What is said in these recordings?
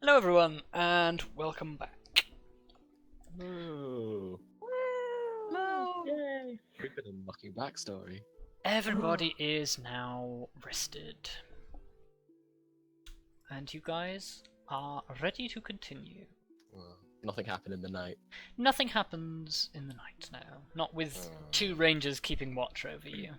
Hello everyone, and welcome back. Ooh. No. Yay. We've been unlocking backstory. Everybody is now rested. And you guys are ready to continue. Well, nothing happened in the night. Nothing happens in the night now. Not with two rangers keeping watch over you.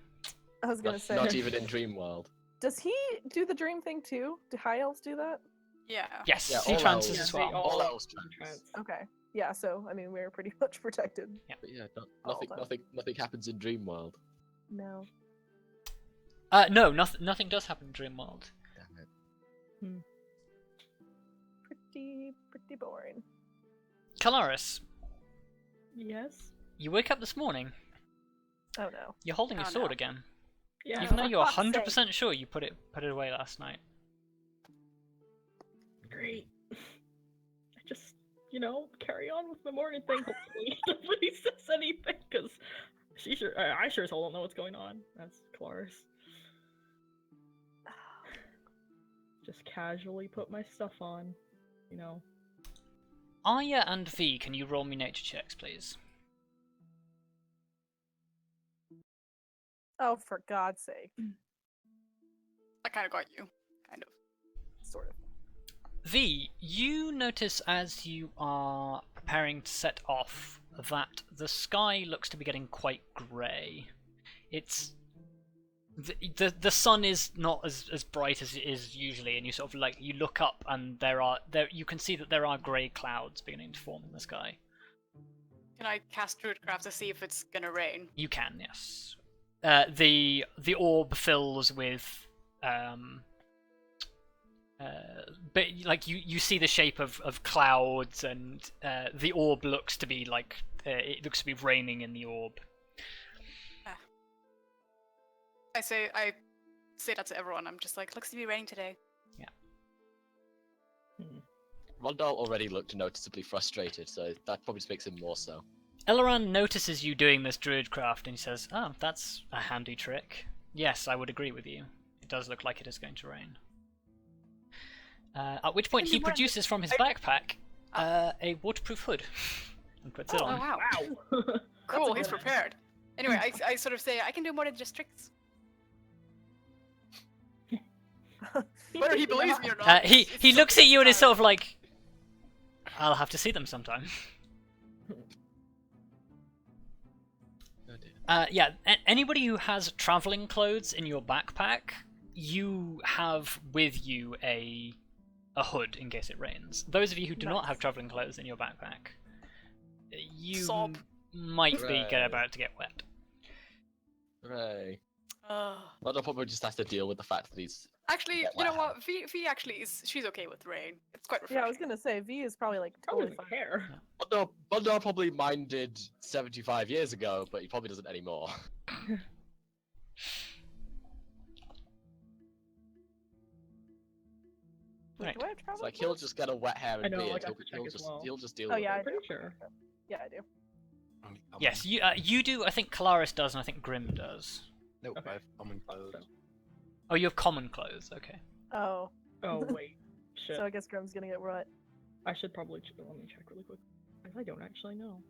I was gonna say. Not even in Dreamworld. Does he do the dream thing too? Do high elves do that? Yeah. Yes, Yeah, he all trances elves. as Yeah, well. they All elves trans. Okay. Yeah. So I mean, we're pretty much protected. But yeah, All nothing happens in Dreamworld. No. No, nothing does happen in Dreamworld. Damn it. Pretty boring. Kelariis, Yes. you wake up this morning. Oh no. You're holding your Oh, sword no. again, Yeah. even though for you're fuck's 100% sure you put it away last night. Great. I just, carry on with my morning thing. Hopefully nobody says anything, because I sure as hell don't know what's going on. That's Kelariis. Just casually put my stuff on, Arya and V, can you roll me nature checks, please? Oh, for God's sake. I kind of got you. Kind of. Sort of. V, you notice as you are preparing to set off that the sky looks to be getting quite grey. It's the sun is not as bright as it is usually, and you sort of you look up and you can see that there are grey clouds beginning to form in the sky. Can I cast Druidcraft to see if it's gonna rain? You can, yes. The orb fills with but you see the shape of clouds, and the orb looks to be it looks to be raining in the orb. I say that to everyone. I'm just like, looks to be raining today. Vondal already looked noticeably frustrated, so that probably makes him more so. Elran notices you doing this druidcraft, and he says, "Oh, that's a handy trick. Yes, I would agree with you. It does look like it is going to rain." At which point he produces from his backpack a waterproof hood and puts it Oh on. wow. Wow. Cool. a He's good prepared. Anyway, I sort of say I can do more than just tricks. Whether he believes me or not. He it's looks at you and is something sort of like, "I'll have to see them sometime." Oh dear. Yeah, anybody who has traveling clothes in your backpack, you have with you a hood in case it rains. Those of you who do not Nice. have traveling clothes in your backpack, you Sob. might be Right. about to get wet. Hooray. Ugh. Vondal probably just has to deal with the fact that he's... Actually, Get you know wet. what? V actually she's okay with rain. It's quite refreshing. Yeah, I was gonna say V is probably like Probably totally doesn't fine. care. Vondal probably minded 75 years ago, but he probably doesn't anymore. Wait, Right. do I have travel? It's like he'll just get a wet hair and I know, beard. like, I have to check as well. He'll just deal Oh with yeah, it. I do. Pretty sure. Yeah, I do. Yes, you do. I think Kelariis does, and I think Grim does. Nope, Okay. I have common clothes. Oh, you have common clothes. Okay. Oh, Oh wait. Shit. so I guess Grim's gonna get wet. I should probably let me check really quick. I don't actually know.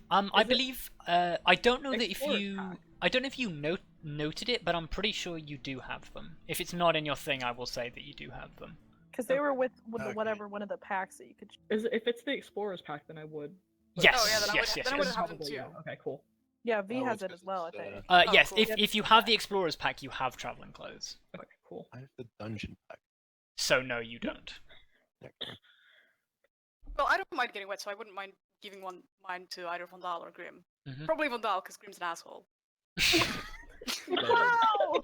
I Is it believe. I don't know that if Explorer's you. pack? I don't know if you noted it, but I'm pretty sure you do have them. If it's not in your thing, I will say that you do have them. Because they were with Okay. whatever one of the packs that you could. If it's the Explorer's Pack, then I would. Yes. Oh, yeah, then I yes. would- Yes. then I yes. would have them Probably, too. yeah. Okay, cool. Yeah, V Oh, has it's it 'cause as well. I it's, think. Oh, Yes. cool. If you have the Explorer's pack, you have traveling clothes. Okay, cool. I have the dungeon pack. So no, you don't. Excellent. Well, I don't mind getting wet, so I wouldn't mind giving mine to either Vondal or Grim. Mhm. Probably Vondal, because Grim's an asshole. Wow!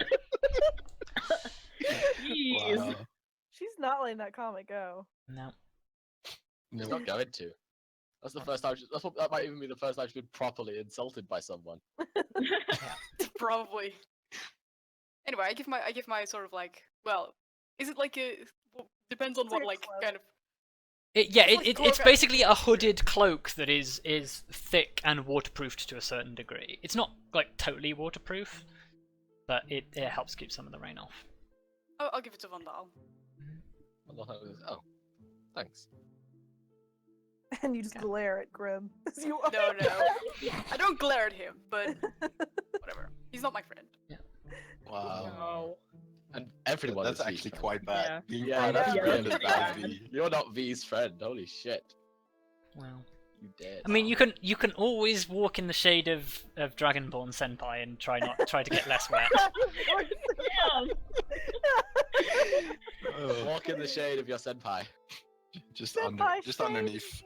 Jeez. Wow. She's not letting that comment go. No. He's not going to. That's the first time. That might even be the first time she's been properly insulted by someone. Probably. Anyway, I give my sort of like, well, is it like a depends on It's like what a like cloak. kind of It's like it's cloak- basically a hooded cloak that is thick and waterproofed to a certain degree. It's not like totally waterproof, but it helps keep some of the rain off. I'll give it to Vondal. Oh, Thanks. And you just Yeah. glare at Grim. As you No, I don't glare at him, but whatever. He's not my friend. Wow. No. And everyone That's is V's actually friend. quite bad. Being Yeah, friends that's with really Grim is bad. V. You're not V's friend. Holy shit. Well, You did. I mean, you can always walk in the shade of Dragonborn Senpai and try to get less wet. Damn. Walk in the shade of your senpai. Just Senpai just shade. underneath.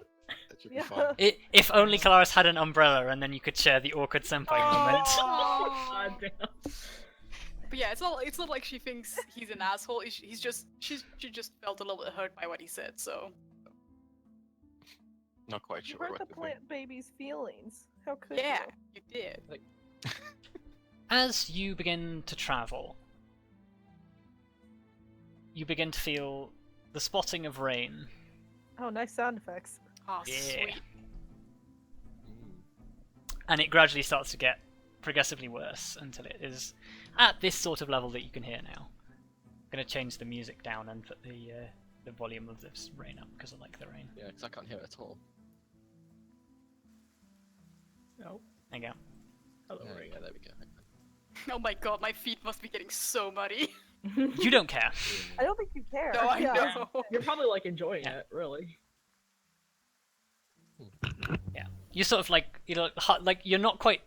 That should be Yeah. fine. If only Kelariis had an umbrella, and then you could share the awkward Senpai moment. God damn. But yeah, it's not like she thinks he's an asshole. She just felt a little bit hurt by what he said. So Not quite You sure hurt what the to think. plant baby's feelings. How could yeah, you? you did. As you begin to travel, you begin to feel the spotting of rain. Oh, nice sound effects. Oh, Yeah. sweet. And it gradually starts to get progressively worse until it is at this sort of level that you can hear now. I'm gonna change the music down and put the volume of this rain up because I like the rain. Yeah, because I can't hear it at all. No. There you go. Hello, Yeah, Ray. yeah, there we go. Oh my god, my feet must be getting so muddy. You don't care. I don't think you care. No, I Yeah. know. You're probably like enjoying Yeah. it, really. You're sort of like like you're not quite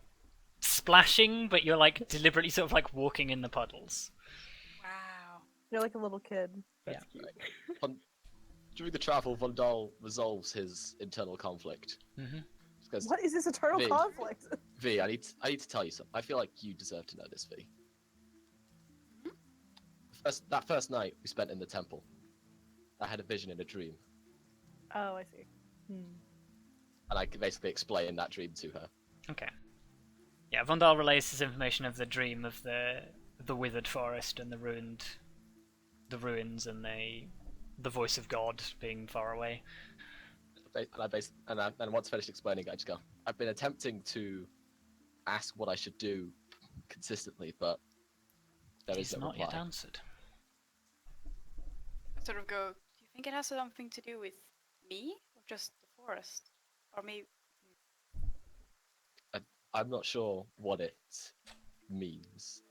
splashing, but you're like deliberately sort of like walking in the puddles. Wow. You're like a little kid. That's cute. During the travel, Vondal resolves his internal conflict. Mm-hmm. Just goes, What is this eternal V. conflict? V, I need to tell you something. I feel like you deserve to know this, V. That first night we spent in the temple, I had a vision in a dream, Oh, I see. and I could basically explain that dream to her. Okay. Yeah, Vondal relays this information of the dream of the withered forest and the ruins and the voice of God being far away. And once finished explaining, I just go, I've been attempting to ask what I should do consistently, but there is He's no not reply. yet answered. I sort of go, do you think it has something to do with me? Or just the forest? Or maybe... I'm not sure what it means,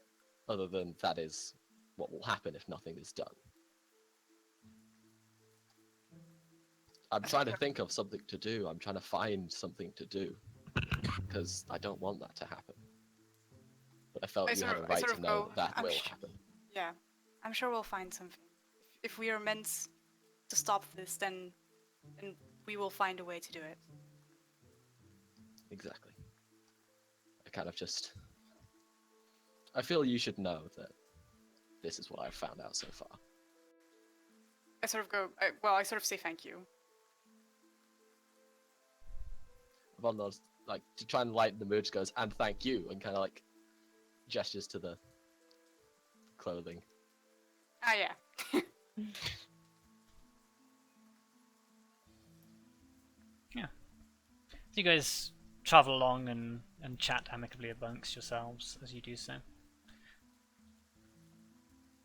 other than that is what will happen if nothing is done. I'm trying to think of something to do. I'm trying to find something to do, because I don't want that to happen. But I felt you have a right to know that will happen. Yeah, I'm sure we'll find something. If we are meant to stop this, then we will find a way to do it. Exactly. I feel you should know that this is what I've found out so far. I sort of go, I sort of say thank you. Vondal's like, to try and lighten the mood, just goes, and thank you, and kind of like gestures to the clothing. Ah, yeah. So you guys travel along and chat amicably amongst yourselves as you do so.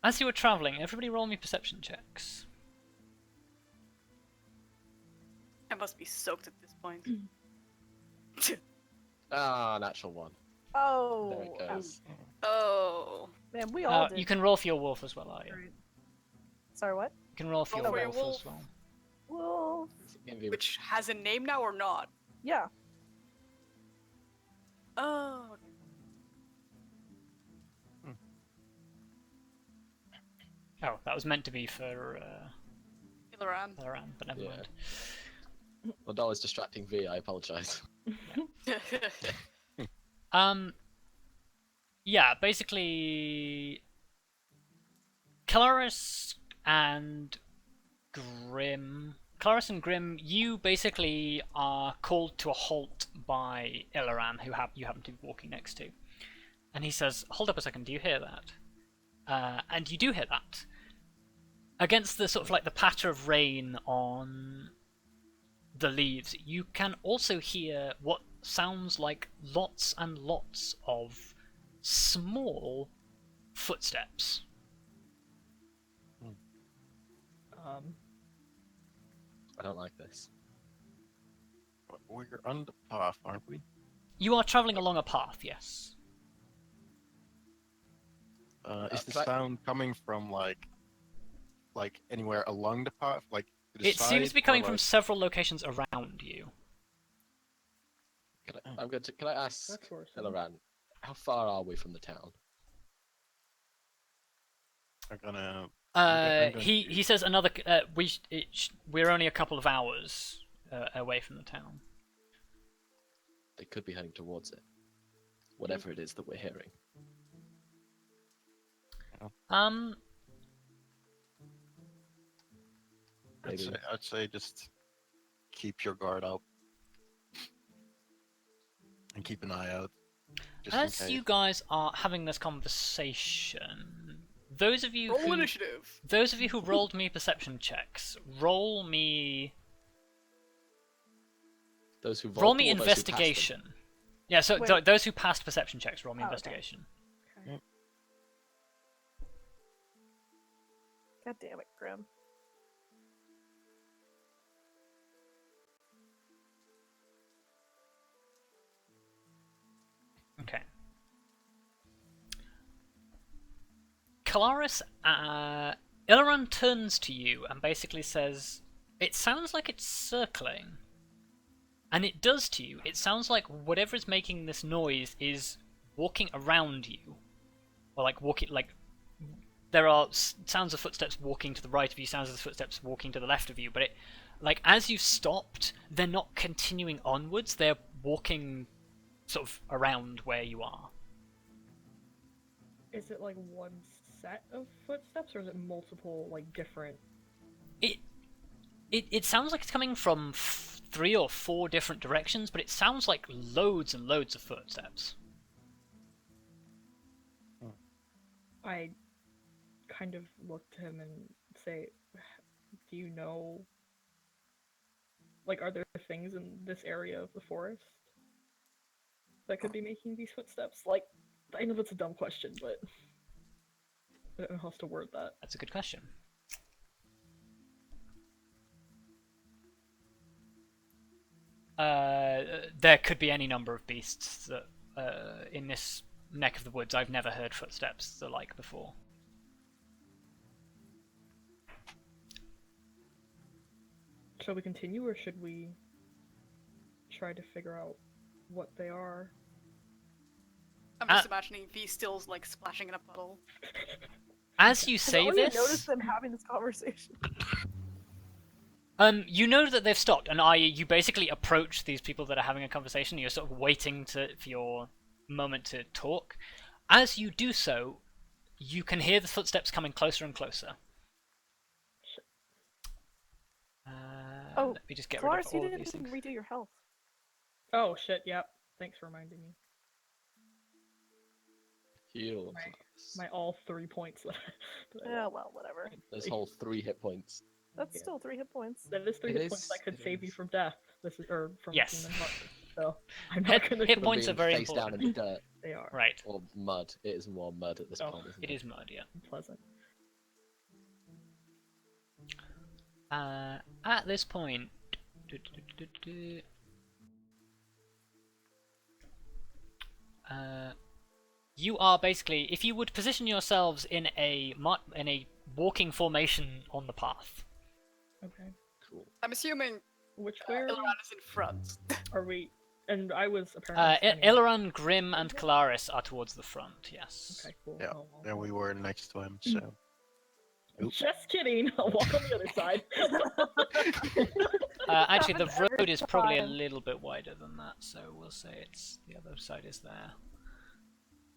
As you were travelling, everybody roll me perception checks. I must be soaked at this point. Natural one. Oh. There it goes. Oh. Man, we all did. You can roll for your wolf as well, Arya. Right. Sorry, what? You can roll for Roll your for your wolf wolf. as well. Wolf. Which has a name now or not? Yeah. Oh. Oh, that was meant to be for Ilaran. Laran, but never Yeah. mind. Vondal is distracting V, I apologize. Yeah, basically, Kelariis and Grim, you basically are called to a halt by Ilaran, who you happen to be walking next to. And he says, hold up a second, do you hear that? And you do hear that. Against the sort of like the patter of rain on the leaves, you can also hear what sounds like lots and lots of small footsteps. I don't like this. We're on the path, aren't we? You are travelling along a path, yes. Is the Try- sound coming from like anywhere along the path, like to the It seems to be coming or, from like... several locations around you. Can I ask That's worse. Kelariis, how far are we from the town? I'm gonna He says another. We're only a couple of hours away from the town. They could be heading towards it. Whatever it is that we're hearing. Maybe. I'd say just keep your guard up and keep an eye out. Just in As case. you guys are having this conversation, those of you Roll who initiative. rolled me perception checks, roll me Those who roll me or those who passed them? investigation. Yeah, so Wait. those who passed perception checks, roll me Oh, okay. investigation. God damn it, Grim. Okay. Kelariis, Illiran turns to you and basically says, "It sounds like it's circling." And it does to you. It sounds like whatever is making this noise is walking around you. Or like walking, like, there are sounds of footsteps walking to the right of you, sounds of footsteps walking to the left of you, but it, like, as you've stopped, they're not continuing onwards, they're walking sort of around where you are. Is it like one set of footsteps, or is it multiple, like, different? It sounds like it's coming from 3 or 4 different directions, but it sounds like loads and loads of footsteps. I kind of look to him and say, do you know, like, are there things in this area of the forest that could be making these footsteps? Like, I know that's a dumb question, but I don't know how else to word that. That's a good question. There could be any number of beasts that, in this neck of the woods. I've never heard footsteps the like before. Shall we continue, or should we try to figure out what they are? I'm just imagining V stills like splashing in a puddle. As you I say only this, noticed them having this conversation. you know that they've stopped, and Arya, you basically approach these people that are having a conversation. You're sort of waiting for your moment to talk. As you do so, you can hear the footsteps coming closer and closer. Oh, let me just get rid Kelariis, of you all of didn't these things. redo your health. Oh shit, yep. Thanks for reminding me. Heal. My all 3 points that I Yeah, lost. well, whatever. There's whole 3 hit points. That's Yeah. still 3 hit points. That is 3 It hit points is, that could it save you is. from death. This is, or from Yes. human heart. So I'm Hit- not gonna hit From points are being very face down in the important. dirt They are Right. or mud. It is more mud at this Oh, point, isn't It it? is mud, yeah. pleasant. At this point, you are basically, if you would position yourselves in a walking formation on the path. Okay. Cool. I'm assuming Which where Illiran is in front. are we? And I was apparently. standing- Illiran, Grim, and Kelariis are towards the front. Yes. Okay, cool. Yeah, I'll- and we were next to him, so. Oop. Just kidding. I'll walk on the other side. Actually, the Happens every road is probably a time. little bit wider than that, so we'll say it's the other side is there.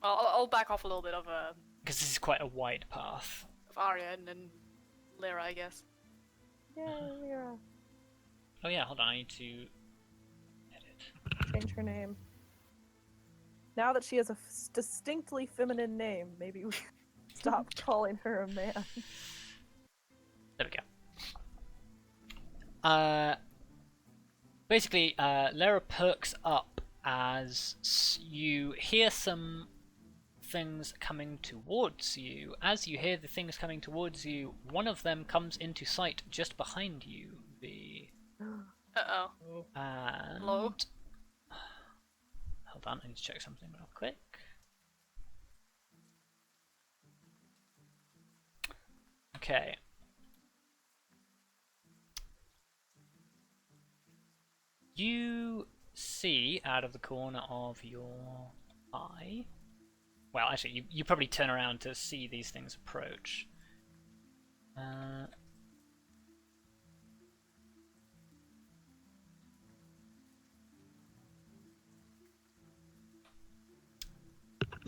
I'll back off a little bit of Because this is quite a wide path. Arya and then Lyra, I guess. Yay, Lyra. Oh yeah, hold on, I need to edit. Change her name. Now that she has a distinctly feminine name, maybe we stop calling her a man. There we go. Basically, Lyra perks up as you hear some things coming towards you. As you hear the things coming towards you, one of them comes into sight just behind you. Uh-oh. Oh. And... Hello? Hold on, I need to check something real quick. Okay. You see out of the corner of your eye... Well, actually, you probably turn around to see these things approach.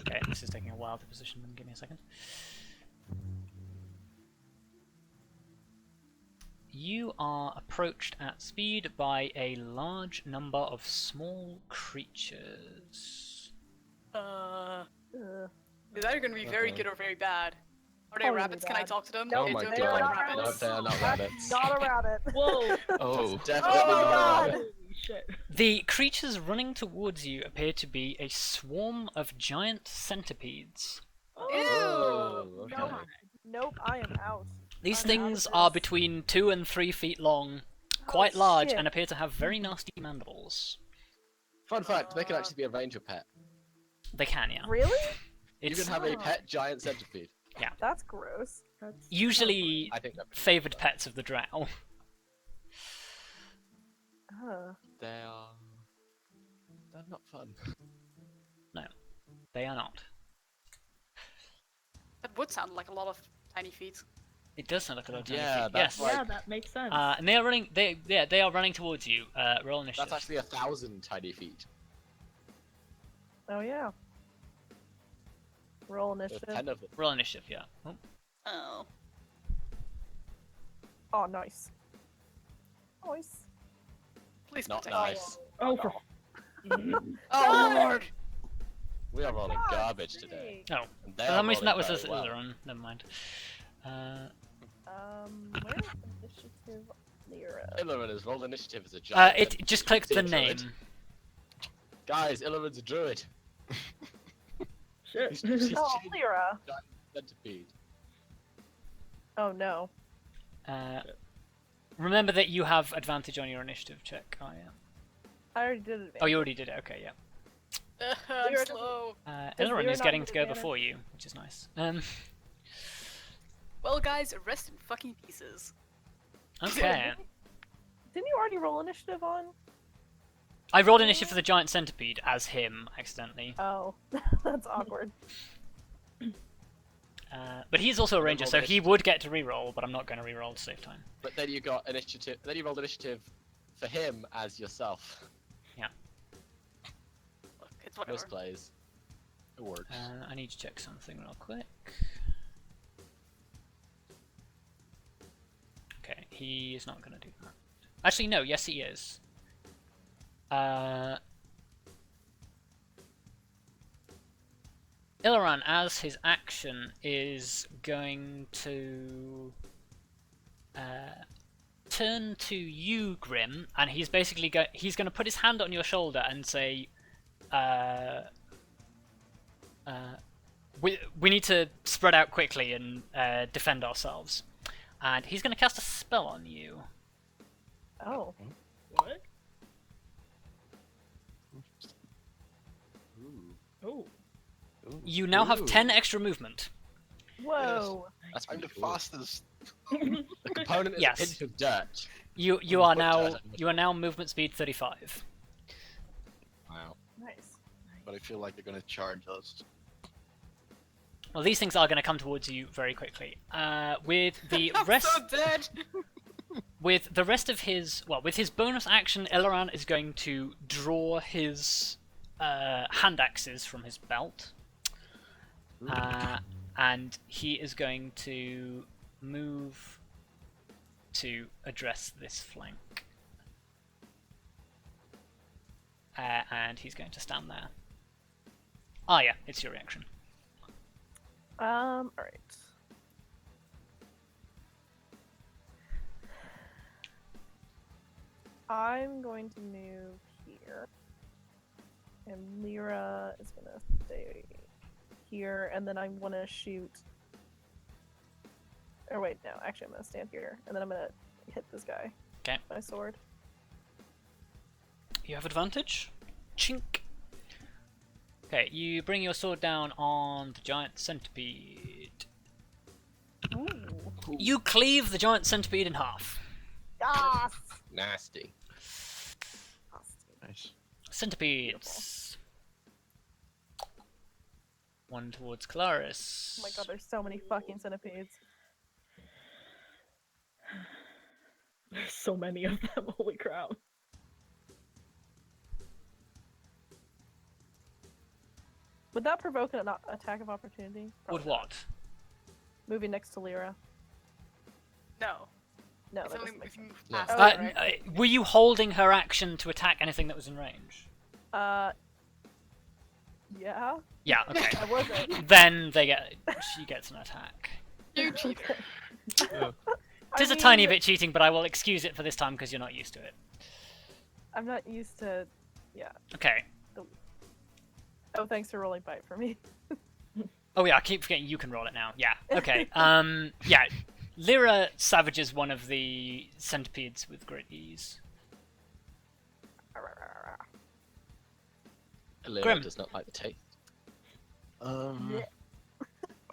Okay, this is taking a while to position them. Give me a second. You are approached at speed by a large number of small creatures. Is either gonna be very Okay. good or very bad? Are they Probably rabbits? Can I bad. talk to them? Nope, Oh my Do they they are like god. not No, rabbits? they are not That's rabbits. not a rabbit. Whoa! Oh. Definitely Oh my not a god! rabbit. Holy shit. The creatures running towards you appear to be a swarm of giant centipedes. Oh, okay. Nope. Nope, I am out. These I'm out of things are this. between 2 and 3 feet long, quite Oh, large, shit. and appear to have very nasty mandibles. Fun fact, they can actually be a ranger pet. They can, yeah. Really? You It's can have a Oh. pet giant centipede. That's gross. That's usually I think that favoured pets of the drow. they're not fun. They are not. That would sound like a lot of tiny feet. It does sound like a lot of tiny Yeah, feet. that's Yes. like- Yeah, that makes sense. And they are running. They are running towards you. Roll initiative. That's actually 1,000 tiny feet. Oh yeah. Roll There's initiative. 10 of them. Roll initiative. Yeah. Oh. Oh. Oh, nice. Nice. Please Not protect nice. Oh, for me. Oh lord! We are rolling God, garbage today. Oh. And they For are some reason that rolling was very a well. run. Never mind. Where's initiative Lyra? Illirin has rolled initiative as a giant. It just clicked the Druid. name. Guys, Illirin's a druid. shit. She's Oh, changed Lyra. giant centipede. Oh no. Remember that you have advantage on your initiative check. Oh yeah. I already did it. Oh, you already did it. Okay, yeah. I'm Lyra slow. Does Illirin Lyra is not getting get to go advantage? before you, which is nice. Well, guys, rest in fucking pieces. Okay. Didn't you already roll initiative on? I rolled initiative for the giant centipede as him accidentally. Oh, that's awkward. But he's also a Then ranger, roll so the he would get to reroll, but I'm not going to reroll to save time. But then you got initiative. Then you rolled initiative for him as yourself. Look, it's whatever. Most plays. It works. I need to check something real quick. Okay, he is not going to do that. Actually, no, yes he is. Illiran, as his action, is going to turn to you, Grim, and he's basically he's going to put his hand on your shoulder and say, we need to spread out quickly and defend ourselves. And he's going to cast a spell on you. Oh. What? Ooh. Oh. Ooh. You now have Ooh. 10 extra movement. Whoa. That's I'm pretty the cool. fastest. The component is Yes. a pinch of dirt. You Ooh, are what now dirt? movement speed 35. Wow. Nice. But I feel like they're gonna charge us. Well, these things are going to come towards you very quickly. With the I'm rest, so dead. with the rest of his, with his bonus action, Illiran is going to draw his hand axes from his belt, and he is going to move to address this flank, and he's going to stand there. Arya, it's your reaction. Alright. I'm going to move here. And Lyra is gonna stay here, and then I wanna shoot. Or wait, no, actually I'm gonna stand here, and then I'm gonna hit this guy. 'Kay. My sword. you have advantage. Chink. Okay, you bring your sword down on the giant centipede. Ooh. You cleave the giant centipede in half. Yes! Nasty. Nice. Centipedes. One towards Kelariis. Oh my god, there's so many fucking centipedes. There's so many of them, holy crap. Would that provoke an attack of opportunity? Would Probably not. what? Moving next to Lyra. No. No, It's that only doesn't make if you sense. move No. past it, right? Were you holding her action to attack anything that was in range? Yeah. Yeah, okay. I wasn't. Then she gets an attack. You cheater. It is a tiny bit cheating, but I will excuse it for this time because you're not used to it. I'm not used to. Yeah. Okay. Oh, thanks for rolling bite for me. Oh yeah, I keep forgetting you can roll it now. Yeah. Okay. Yeah. Lyra savages one of the centipedes with great ease. Helena Grim. does not like the taste. Yeah.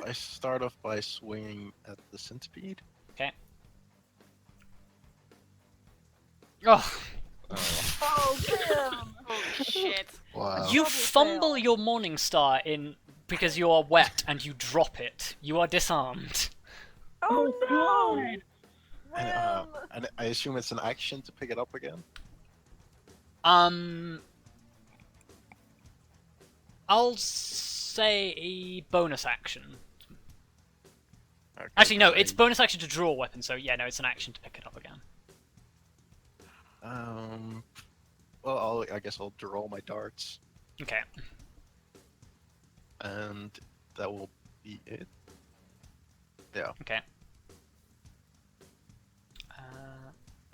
I start off by swinging at the centipede. Okay. Oh, Oh, damn! Oh shit. Wow. you Double fumble fail. your morning star in because you are wet and you drop it. You are disarmed. Oh, no! And, Ram! and I assume it's an action to pick it up again. I'll say a bonus action. Okay, Actually, no, so it's bonus action to draw a weapon, so yeah, no, it's an action to pick it up again. Well, I guess I'll draw my darts, Okay. and that will be it. Yeah. Okay.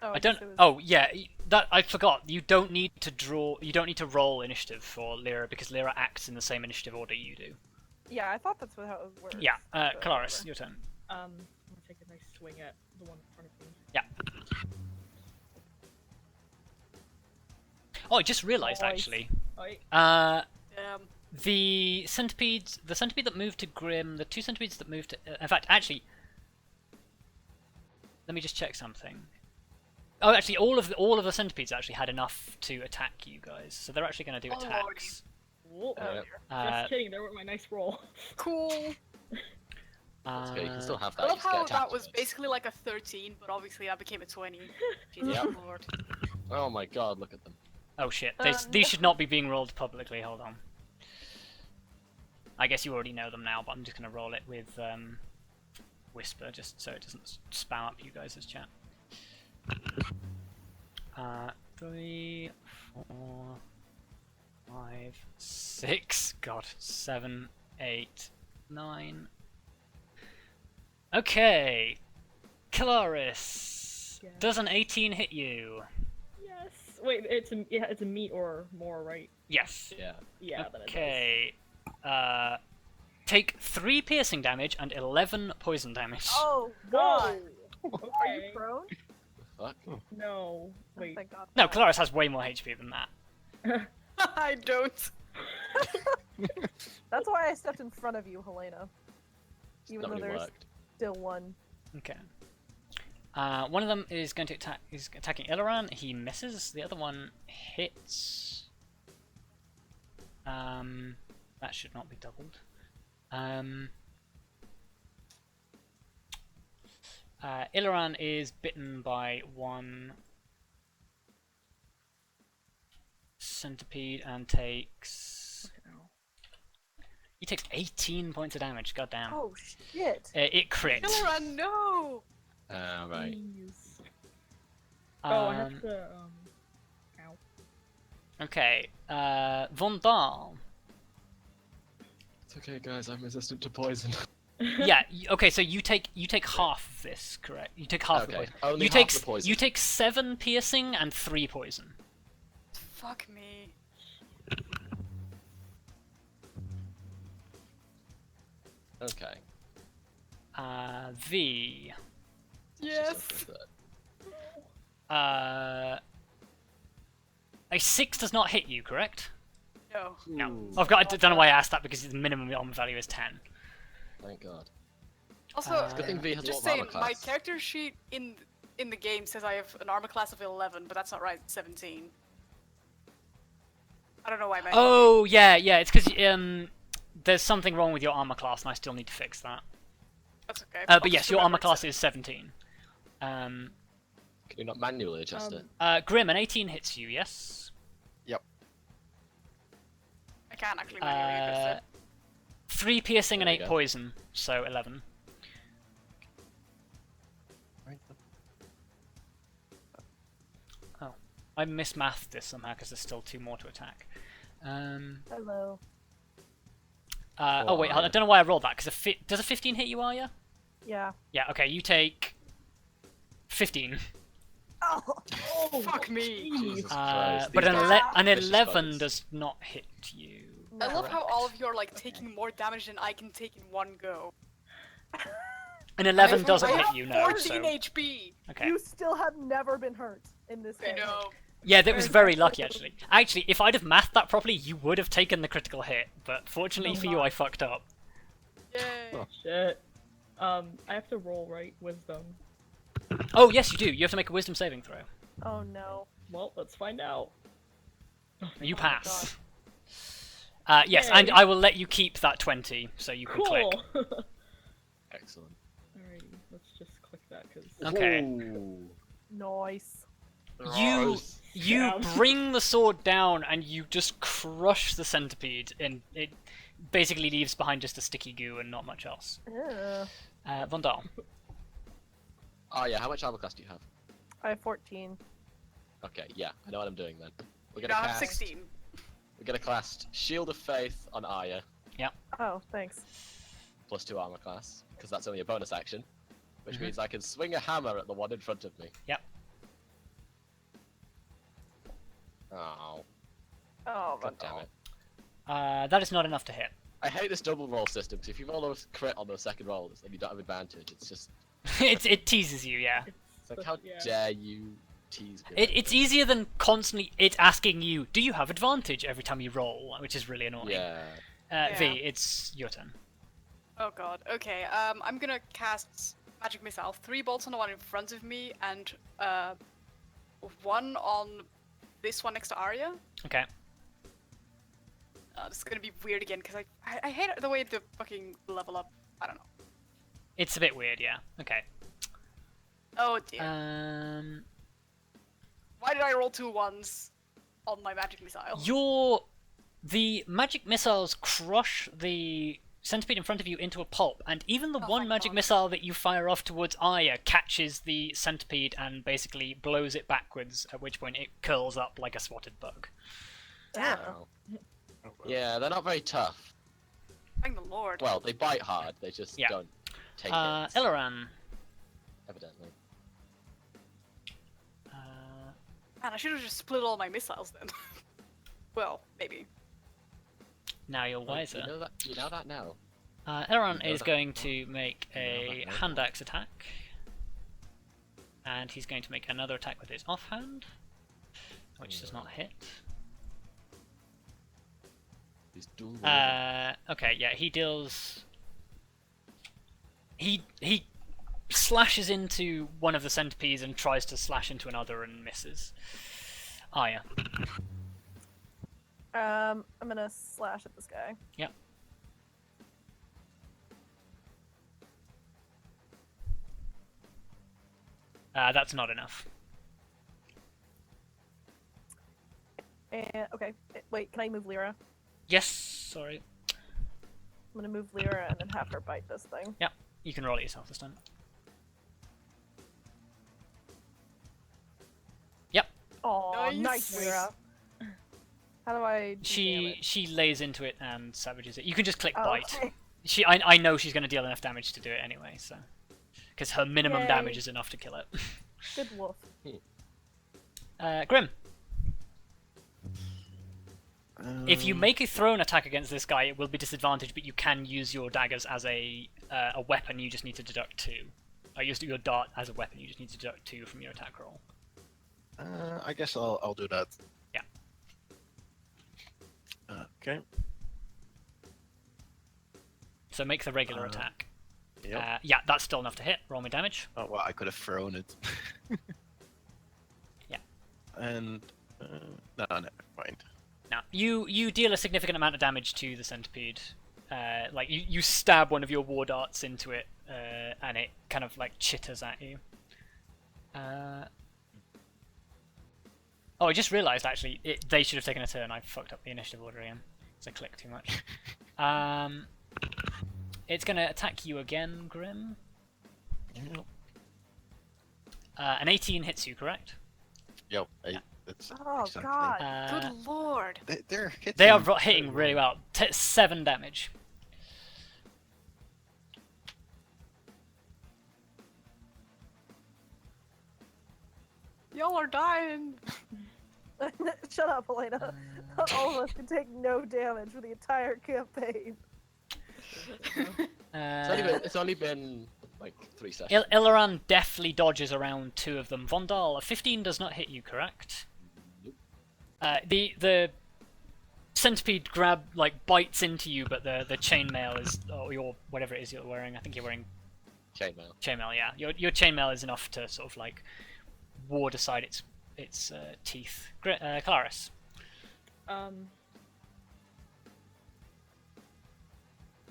Oh, I guess don't. it was- Oh yeah, that I forgot. You don't need to draw. You don't need to roll initiative for Lyra because Lyra acts in the same initiative order you do. Yeah, I thought that's how it works. Yeah. but Kelariis, whatever. your turn. I'm gonna take a nice swing at the one in front of me. Yeah. Oh, I just realised Nice. actually. Oi. The centipede that moved to Grim, the two centipedes that moved to. In fact, actually, let me just check something. Oh, actually, all of the centipedes actually had enough to attack you guys, so they're actually going to do Oh, attacks. Whoa. Yeah. Just kidding, there went my nice roll. Cool. That's good. You can still have I that. love You just get how attacked that was first. basically like a 13, but obviously that became a 20. Jesus Yep. Lord. Oh my god, look at them. Oh shit! No. These should not be being rolled publicly. Hold on. I guess you already know them now, but I'm just going to roll it with Whisper, just so it doesn't spam up you guys' chat. 3, 4, 5, 6. God, 7, 8, 9. Okay, Kelariis. Yeah. Does an 18 hit you? Yes. Wait, it's a meat or more, right? Yes. Yeah. Yeah. Then it Okay. Take 3 piercing damage and 11 poison damage. Oh, does. God! Whoa. Are you Okay. prone? Fuck. No. Oh, Wait. thank God. No, Kelariis has way more HP than that. I don't. That's why I stepped in front of you, Helena. Even Not though really there's worked. still one. Okay. One of them is going to attack. Is attacking Illaran. He misses. The other one hits. That should not be doubled. Illaran is bitten by one centipede and takes. He takes 18 points of damage. God damn. Oh, shit! It crit. Kelariis, no! Right. Please. Oh, I have Um, to. Ow. Okay. Vondal. It's okay, guys. I'm resistant to poison. Yeah. Okay. So you take half of this, correct? You take half of the Okay, poison. only you half take the poison. You take 7 piercing and 3 poison. Fuck me. Okay. V. Let's just Yes. open that. A 6 does not hit you, correct? No. No. Ooh, I don't know why I asked that because the minimum armor value is 10. Thank God. Also, Good thing V has just one armor saying, my class. character sheet in the game says I have an armor class of 11, but that's not right. It's 17. I don't know why. Oh, yeah. It's because there's something wrong with your armor class, and I still need to fix that. That's okay. But yes, your armor class is 17. Can you not manually adjust it? Grim, an 18 hits you, yes? Yep. I can't actually manually adjust it. 3 piercing and There 8 we go. poison, so 11. Right. I mismathed this somehow because there's still 2 more to attack. Hello. Oh wait, I don't know why I rolled that, because does a 15 hit you, Arya? Yeah. Yeah, okay, you take 15. Oh, Fuck me. Jesus Christ. But these guys are an vicious 11 buggers. does not hit you. I love how Correct. all of you are like taking more damage than I can take in one go. An 11 I doesn't have hit you, no. 14 So... HP. Okay. You still have never been hurt in this I game. know. Yeah, that was very lucky, actually. Actually, if I'd have mathed that properly, you would have taken the critical hit. But fortunately for you, I fucked up. Yay. Oh. Shit. I have to roll, right? Wisdom. Oh, yes, you do. You have to make a wisdom saving throw. Oh no. Well, let's find out. You my pass. Yes, Yay. and I will let you keep that 20, so you can click. Cool. Excellent. Alrighty, let's just click that because. Okay. Ooh. Nice. You Damn. bring the sword down and you just crush the centipede, and it basically leaves behind just a sticky goo and not much else. Ugh. Vondal. Oh yeah, how much armor class do you have? I have 14. Okay, yeah, I know what I'm doing then. We're You gonna now have cast. 16. We're gonna cast Shield of Faith on Arya, Oh, thanks. plus 2 armor class, because that's only a bonus action, which Mhm. means I can swing a hammer at the one in front of me. Yep. Oh, Oh, god damn it. That is not enough to hit. I hate this double roll system, because if you roll a crit on the second roll and you don't have advantage, it's just. it teases you, yeah. It's like, how Yeah. dare you tease me? It's easier than constantly it asking you, do you have advantage every time you roll, which is really annoying. Yeah. V, Yeah. it's your turn. Oh god. Okay. I'm gonna cast magic missile. 3 bolts on the one in front of me, and 1 on this one next to Arya. Okay. This is gonna be weird again because I hate the way the fucking level up. I don't know. It's a bit weird, yeah. Okay. Oh dear. Why did I roll 2 1s on my magic missile? The magic missiles crush the centipede in front of you into a pulp, and even the Oh, one thank magic God. missile that you fire off towards Arya catches the centipede and basically blows it backwards, at which point it curls up like a swatted bug. Damn. Wow. Yeah, they're not very tough. Thank the Lord. Well, they bite hard, they just Yeah. don't take it. Eloran. Evidently. Man, I should have just split all my missiles then. Well, maybe. Now you're Oh, wiser. you know that now? Eloran You know is that- going to make you know a that now. hand axe attack. And he's going to make another attack with his offhand, which does not hit. He's dual wielding. Okay, yeah, he deals. He slashes into one of the centipedes and tries to slash into another and misses. Arya. I'm gonna slash at this guy. Yep. That's not enough. And okay, wait, can I move Lyra? Yes, sorry. I'm gonna move Lyra and then have her bite this thing. You can roll it yourself this time. Oh, Nice. nice, Lyra. How do I? do damage? She lays into it and savages it. You can just click Oh, bite. okay. I know she's going to deal enough damage to do it anyway, so because her minimum Yay. damage is enough to kill it. Good wolf. Grim, if you make a thrown attack against this guy, it will be disadvantaged, but you can use your daggers as a weapon. You just need to deduct 2. Use your dart as a weapon. You just need to deduct 2 from your attack roll. I guess I'll do that. Okay. So make the regular attack. Yep. Yeah, that's still enough to hit. Roll me damage. Oh well, I could have thrown it. Yeah. And no, never mind. Now, you deal a significant amount of damage to the centipede. Like you stab one of your war darts into it, and it kind of like chitters at you. Oh, I just realised actually they should have taken a turn. I fucked up the initiative order again because I clicked too much. It's gonna attack you again, Grim. Yep. An 18 hits you, correct? Yep. That's Oh, exactly. God. Good lord. They're hitting. They are hitting really well. 7 damage. Y'all are dying. Shut up, Helena. All of us can take no damage for the entire campaign. It's only been like 3 sessions. Ilaran deftly dodges around 2 of them. Vondal, a 15 does not hit you, correct? Nope. The centipede bites into you, but the chainmail is, or your whatever it is you're wearing. I think you're wearing Chainmail. chainmail. Yeah, your chainmail is enough to sort of like ward aside its teeth. Kelariis.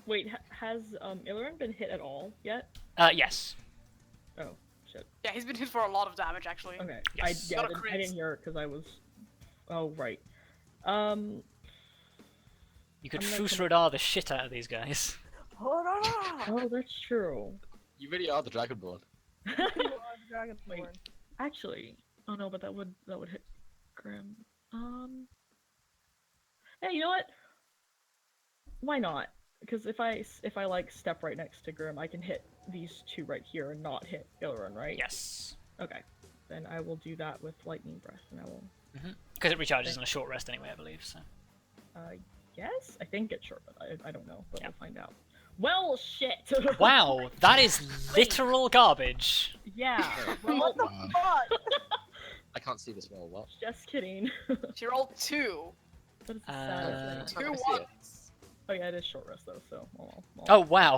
Wait, has Ilaran been hit at all yet? Yes. Oh, shit. Yeah, he's been hit for a lot of damage actually. Okay. Yes. I Got a didn't crit. hear it because I was. Oh right. You could I'm not Fusrodar the shit out of these guys. Oh, that's true. You really are the Dragonborn. You are Dragonborn. Actually, oh no, but that would hit Grim. Hey, you know what? Why not? Because if I like step right next to Grim, I can hit these 2 right here and not hit Ilaran, right? Yes. Okay. Then I will do that with Lightning Breath, and I will. Because it recharges on a short rest anyway, I believe. So. Yes, I think it's short, but I don't know, but we'll find out. Well, shit. Wow, that is literal garbage. Yeah. Well, What the fuck? I can't see this roll. What? just kidding. She rolled 2. But it's a sad thing. How 2 can I see it? ones. Oh yeah, it is short rest though, so. Well. Oh wow.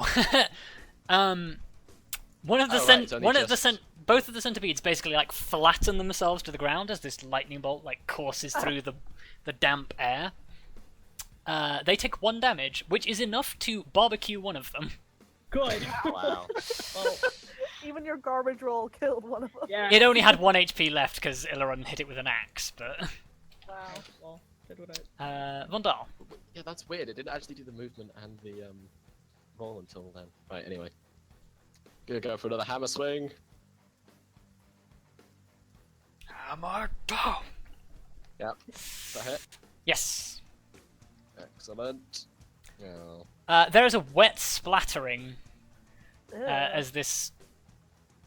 One of the Oh, right, it's only just- both of the centipedes basically like flatten themselves to the ground as this lightning bolt like courses through the damp air. They take 1 damage, which is enough to barbecue one of them. Good. Wow. Well, Even your garbage roll killed one of them. yeah. It only had 1 HP left because Ilaran hit it with an axe, but... Wow. Well, did what I. Vondal. Yeah, that's weird. It didn't actually do the movement and the roll until then. Right. Anyway, gonna go for another hammer swing. Hammer down. Yep. Is that hit? Yes. Excellent. Yeah. There is a wet splattering Ew, as this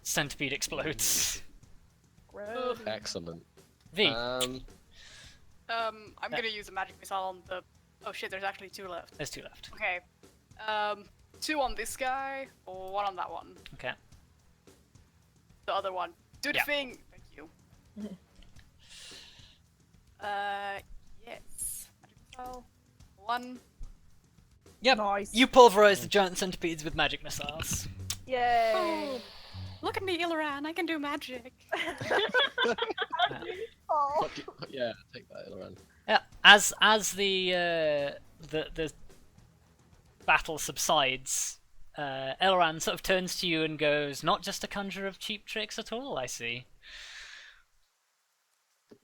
centipede explodes. gross. Excellent. V. I'm gonna use a magic missile on the. Oh shit! There's actually 2 left. There's 2 left. Okay. 2 on this guy, or 1 on that one. Okay. The other one. Do the Yeah. thing. Thank you. Yes. Magic missile. 1. Yep. Nice. You pulverize the giant centipedes with magic missiles. Yay. Look at me, Ilaran. I can do magic. Oh. Yeah, take that, Ilaran. Yeah. As the battle subsides, Elran sort of turns to you and goes, "Not just a conjurer of cheap tricks at all, I see."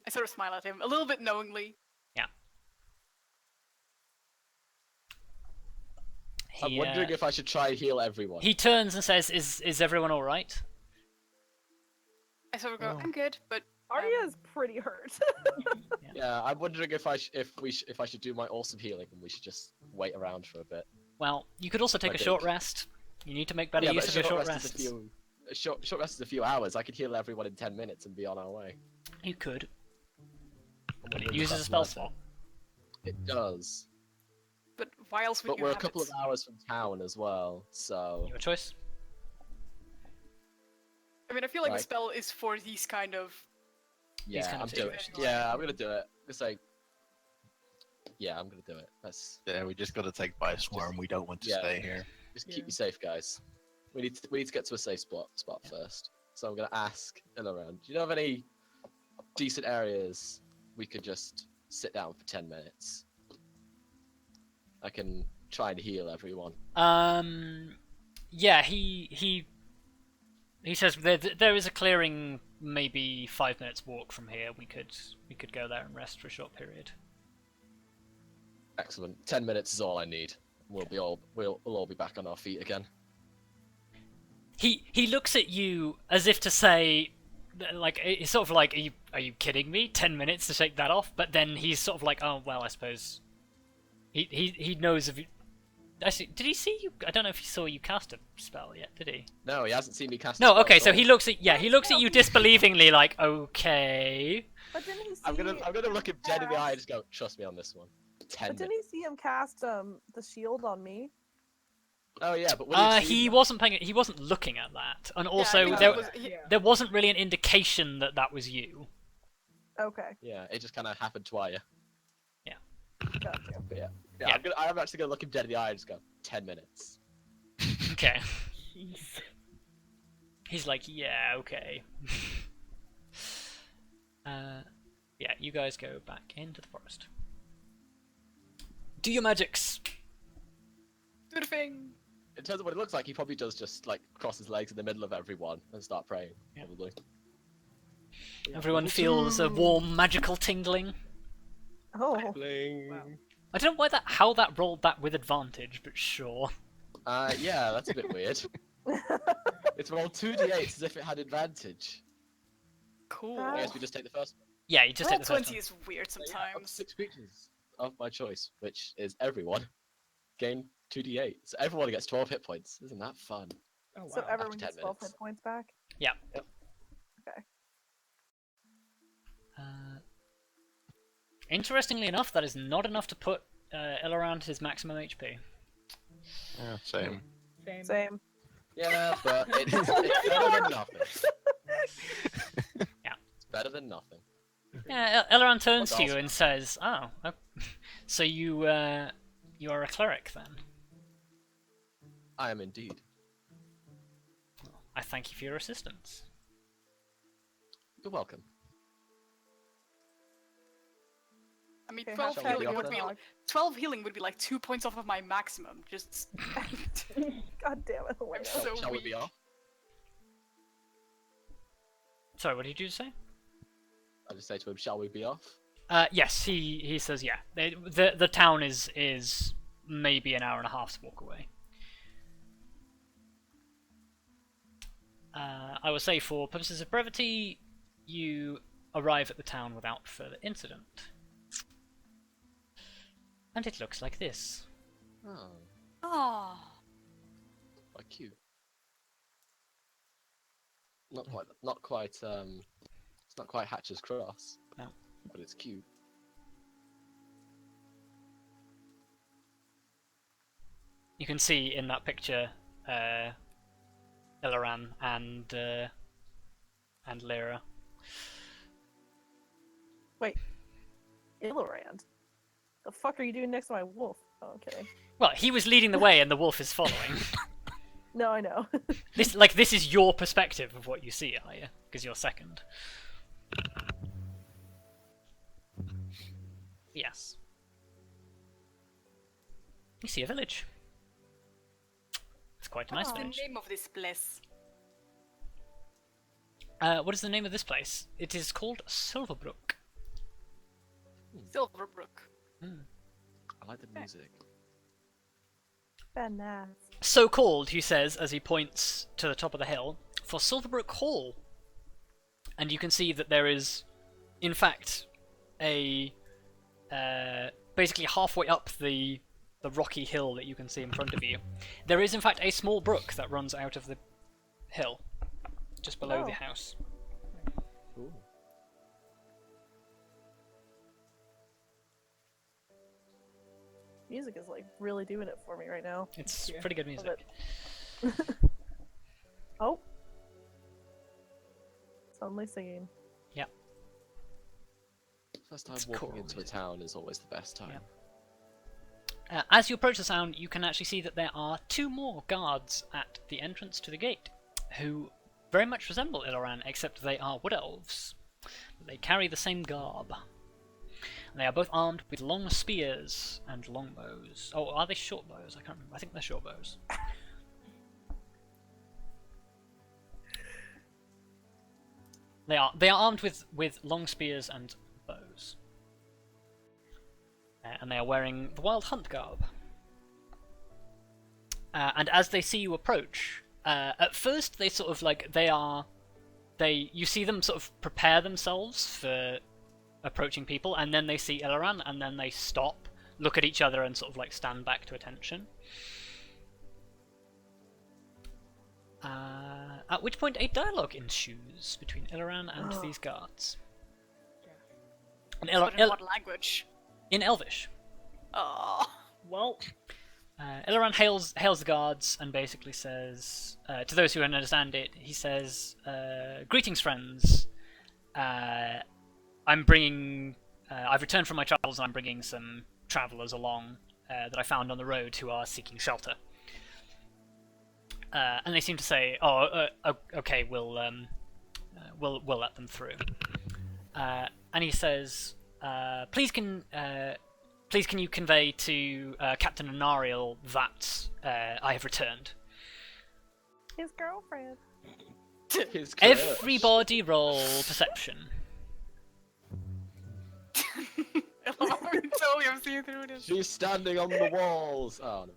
I sort of smile at him, a little bit knowingly. I'm wondering if I should try and heal everyone. He turns and says, "Is everyone all right?" I sort of go, Oh. I'm good, but Arya's pretty hurt. Yeah, I'm wondering if I should do my awesome healing and we should just wait around for a bit. Well, you could also take I a short think. rest. You need to make better Yeah, use but of your short rest is rests. a short rest is a few hours. I could heal everyone in 10 minutes and be on our way. You could, I'm but wondering it if uses a that's spell worth it. slot. It does, why else would but you we're a have couple it? of hours from town as well, so Your choice. I mean, I feel like the Right. spell is for these kind of. yeah, kind of I'm doing it. situations. Yeah, I'm gonna do it. It's like Yeah, I'm gonna do it. Yeah, we just got to take by a swarm. We don't want to yeah. stay here. Just keep me safe, guys. We need to get to a safe spot first. So I'm gonna ask Illiran, do you know of any decent areas we could just sit down for 10 minutes? I can try and heal everyone. Yeah, he says there is a clearing, maybe 5 minutes walk from here. We could go there and rest for a short period. Excellent. 10 minutes is all I need. We'll all be back on our feet again. He looks at you as if to say, like, it's sort of like, are you kidding me? 10 minutes to shake that off? But then he's sort of like, oh well, I suppose. He knows of you. Actually, did he see you? I don't know if he saw you cast a spell yet, did he? No, he hasn't seen me cast. No, a spell okay, at so all. he looks at you disbelievingly, like, okay. But didn't he see? I'm gonna look him dead in the eye and just go, trust me on this one. 10 But didn't minutes. he see him cast the shield on me? Oh yeah, but would He wasn't looking at that, and also I think there, it was- there wasn't really an indication that was you. Okay, Yeah, it just kind of happened to Arya. gotcha. But yeah, Yeah. I'm actually gonna look him dead in the eye and just go, 10 minutes. Okay. Jeez. He's like, yeah, okay. Yeah, you guys go back into the forest. Do your magics. Do the thing. In terms of what it looks like, he probably does just like cross his legs in the middle of everyone and start praying. Yeah. Probably. Everyone feels a warm magical tingling. Oh, Bling. Wow. I don't know how that rolled that with advantage, but sure. Yeah, that's a bit weird. It's rolled 2d8s as if it had advantage. Cool. Ah. I guess we just take the first one. Yeah, you just Roll take the first 20 one. is weird So, yeah, up to sometimes. 6 creatures of my choice, which is everyone, gain 2d8. So everyone gets 12 hit points. Isn't that fun? Oh wow. so everyone After gets 10 12 minutes. hit points back. Yeah. Yep. Okay. Interestingly enough, that is not enough to put Illiran his maximum HP. Yeah, same. Same. Same. Yeah, but it's better than nothing. Yeah. It's better than nothing. Yeah, Illiran turns to you awesome. and says, "Oh, so you are a cleric then? I am indeed. I thank you for your assistance." You're welcome. I mean, Okay, 12 shall we healing be would off be then? 12 healing would be like 2 points off of my maximum. Just God damn it, Helena. So Shall we weak. be off? Sorry, what did you say? I just say to him, shall we be off? Yes, he says yeah. The town is maybe an hour and a half's walk away. I will say, for purposes of brevity, you arrive at the town without further incident. And it looks like this. Oh, Oh. quite cute. Not quite, it's not quite Hatcher's Cross. No. But it's cute. You can see in that picture, Illiran and Lyra. Illiran. The fuck are you doing next to my wolf? Oh, I'm kidding. Well, he was leading the way, and the wolf is following. No, I know. This is your perspective of what you see, Arya, because you're second. Yes. You see a village. It's quite a nice What's the village. name of this place? What is the name of this place? It is called Silverbrook. Silverbrook. I like the music. Fanart. So called, he says as he points to the top of the hill, for Silverbrook Hall. And you can see that there is, in fact, a basically halfway up the rocky hill that you can see in front of you. There is, in fact, a small brook that runs out of the hill, just below the Oh. house. Ooh. Music is like really doing it for me right now. It's Yeah. pretty good Love music. it. Oh. Suddenly singing. First time It's walking cool into a music. town is always the best time. Yeah. As you approach the sound, you can actually see that there are 2 more guards at the entrance to the gate, who very much resemble Iloran, except they are wood elves. They carry the same garb. And they are both armed with long spears and long bows. Oh, are they short bows? I can't remember. I think they're short bows. They are armed with long spears and bows. And they are wearing the Wild Hunt garb. And as they see you approach, at first they sort of like you see them sort of prepare themselves for approaching people, and then they see Iloran, and then they stop, look at each other, and sort of like stand back to attention. At which point a dialogue ensues between Iloran and these guards. And But in what language? in Elvish. Oh. Well, Iloran hails the guards and basically says, to those who don't understand it, he says, "Greetings, friends. I've returned from my travels and I'm bringing some travelers along that I found on the road who are seeking shelter." And they seem to say, okay, we'll let them through. And he says, please can you convey to Captain Anariel that I have returned? His girlfriend. His curse. Everybody roll perception. Totally, I'm seeing through this. She's standing on the walls. Oh no.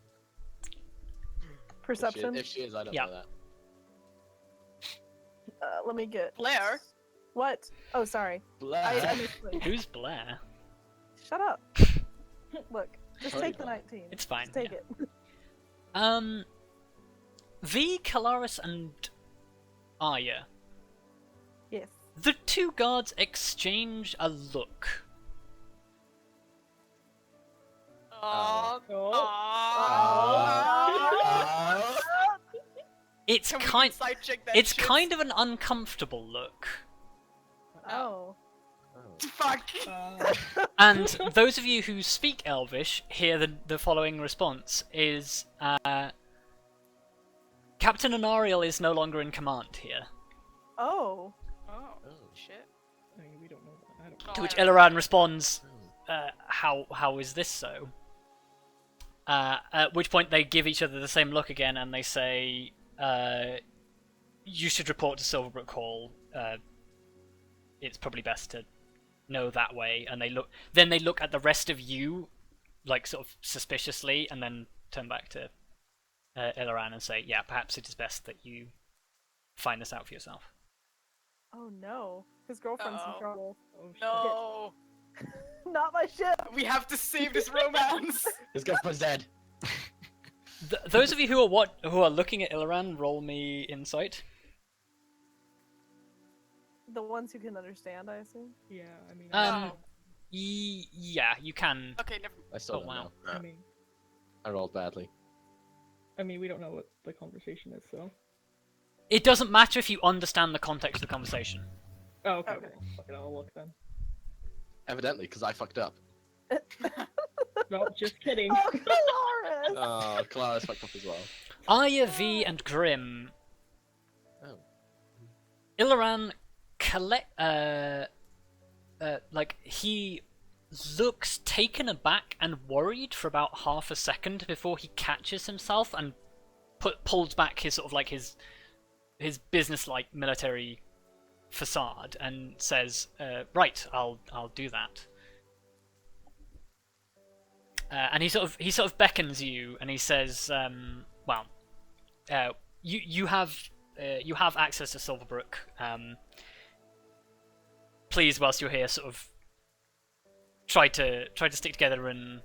Perception. If she is, I don't Yeah. know that. Let me get. Blair. What? Oh, sorry. Blair. I misclicked. Who's Blair? Shut up. Look, just Sorry, take the Blair. 19. It's fine. Just take yeah. it. Kelariis and Arya. Yes. The 2 guards exchange a look. Oh. It's Can we kind. side check that It's shit? kind of an uncomfortable look. Oh. Fuck. And those of you who speak Elvish hear the following response is, Captain Anariel is no longer in command here. Oh. Oh. Shit. I mean, we don't know that. I don't Oh, To which I don't- Iloran responds, how is this so? At which point they give each other the same look again and they say, you should report to Silverbrook Hall. It's probably best to know that way. And they look at the rest of you, like sort of suspiciously, and then turn back to Iloran and say, yeah, perhaps it is best that you find this out for yourself. Oh no. His girlfriend's Uh-oh. in trouble. Oh, shit. No. Not my ship. We have to save this romance. His girlfriend's dead. Those of you who are looking at Iloran, roll me insight. The ones who can understand, I assume. Yeah, I mean, Um, yeah, you can. Okay, never. I still Oh, don't wow. know. I mean, I rolled badly. we don't know what the conversation is, so. It doesn't matter if you understand the context of the conversation. Oh, okay. Okay. Fuck it, I'll look then. Evidently, because I fucked up. No, just kidding. Oh, Kelariis! Oh, Kelariis fucked up as well. Arya, V, and Grim. Oh. Iloran he looks taken aback and worried for about half a second before he catches himself and pulls back his sort of like his business-like military facade and says, "Right, I'll do that." And he sort of beckons you and he says, "Well, you have access to Silverbrook. Please, whilst you're here, sort of try to stick together and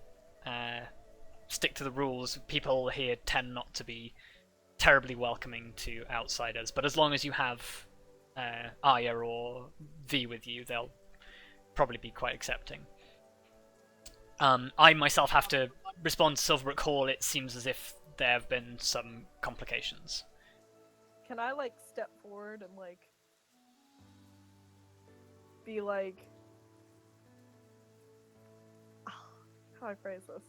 stick to the rules. People here tend not to be terribly welcoming to outsiders, but as long as you have Arya or V with you, they'll probably be quite accepting. I myself have to respond to Silverbrook Hall. It seems as if there have been some complications." Can I like step forward and like be like, how do I phrase this?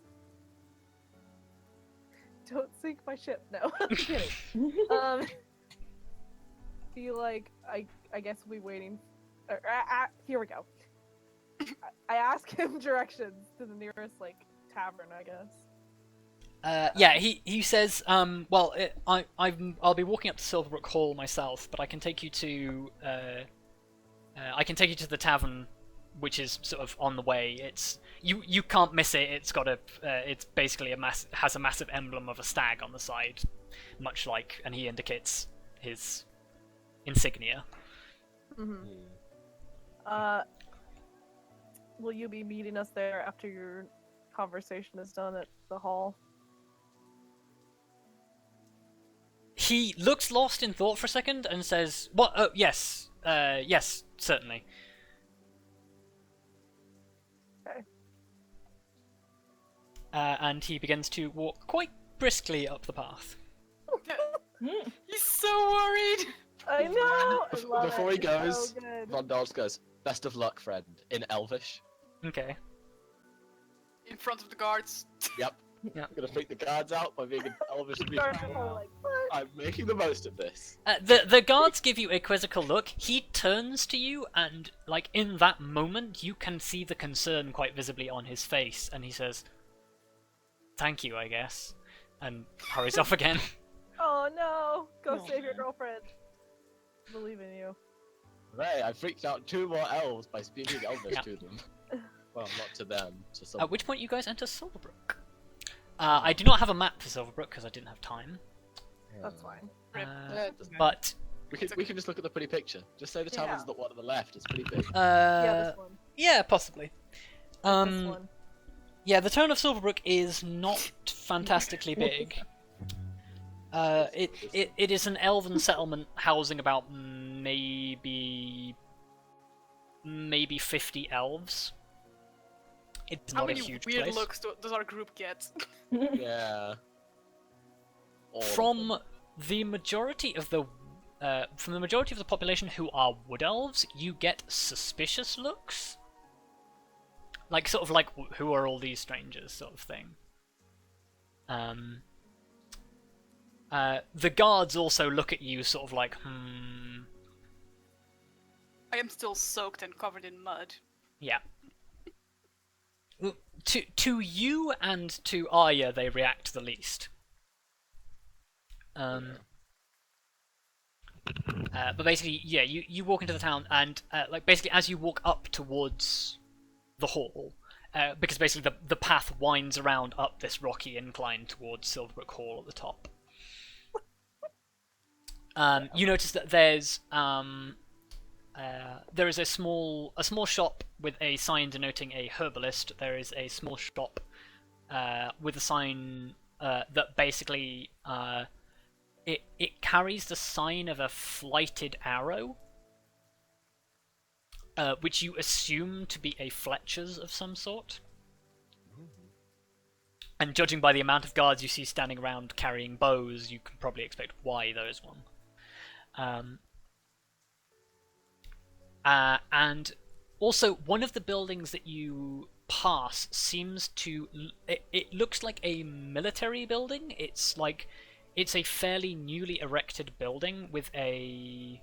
Don't sink my ship. No, I'm kidding. Feel like I guess we'll be waiting. Here we go. I ask him directions to the nearest like tavern, I guess. Yeah, he says, well, I'll be walking up to Silverbrook Hall myself, but I can take you to the tavern, which is sort of on the way. It's you can't miss it. It's got it's basically has a massive emblem of a stag on the side, much like, and he indicates his insignia. Will you be meeting us there after your conversation is done at the hall? He looks lost in thought for a second and says, "What? Oh, yes, yes, certainly." Okay. And he begins to walk quite briskly up the path. He's so worried. I know. I love Before it. he goes, It's so good. Vondal goes, "Best of luck, friend," in Elvish. Okay. In front of the guards. Yep. Yeah. I'm gonna freak the guards out by being in Elvish. Guards are all like, what? I'm making the most of this. The guards give you a quizzical look. He turns to you, and like in that moment, you can see the concern quite visibly on his face, and he says, "Thank you, I guess," and hurries off again. Oh no! Go Oh, save your man. girlfriend. I believe in you. Right, I freaked out 2 more elves by speaking Elvish Yeah. to them. Well, not to them, to some. At which point you guys enter Silverbrook. I do not have a map for Silverbrook because I didn't have time. That's fine. Rip. Yeah, it doesn't- But we can just look at the pretty picture. Just say the Yeah. tavern's the one on the left. It's pretty big. Yeah, this one. yeah, possibly. This Um, one. yeah, the town of Silverbrook is not fantastically big. It is an elven settlement housing about maybe 50 elves. It's How not a many huge weird place. looks does our group get? Yeah. All of From them. the majority of the population who are wood elves, you get suspicious looks. Like sort of like who are all these strangers sort of thing. The guards also look at you sort of like, I am still soaked and covered in mud. yeah. To you and to Arya, they react the least. But basically, yeah, you walk into the town, and like basically as you walk up towards the hall, because basically the path winds around up this rocky incline towards Silverbrook Hall at the top. You notice that there is a small shop with a sign denoting a herbalist. There is a small shop with a sign that basically it carries the sign of a flighted arrow, which you assume to be a Fletcher's of some sort. And judging by the amount of guards you see standing around carrying bows, you can probably expect why there is one. And also, one of the buildings that you pass seems to... It looks like a military building. It's a fairly newly erected building with a...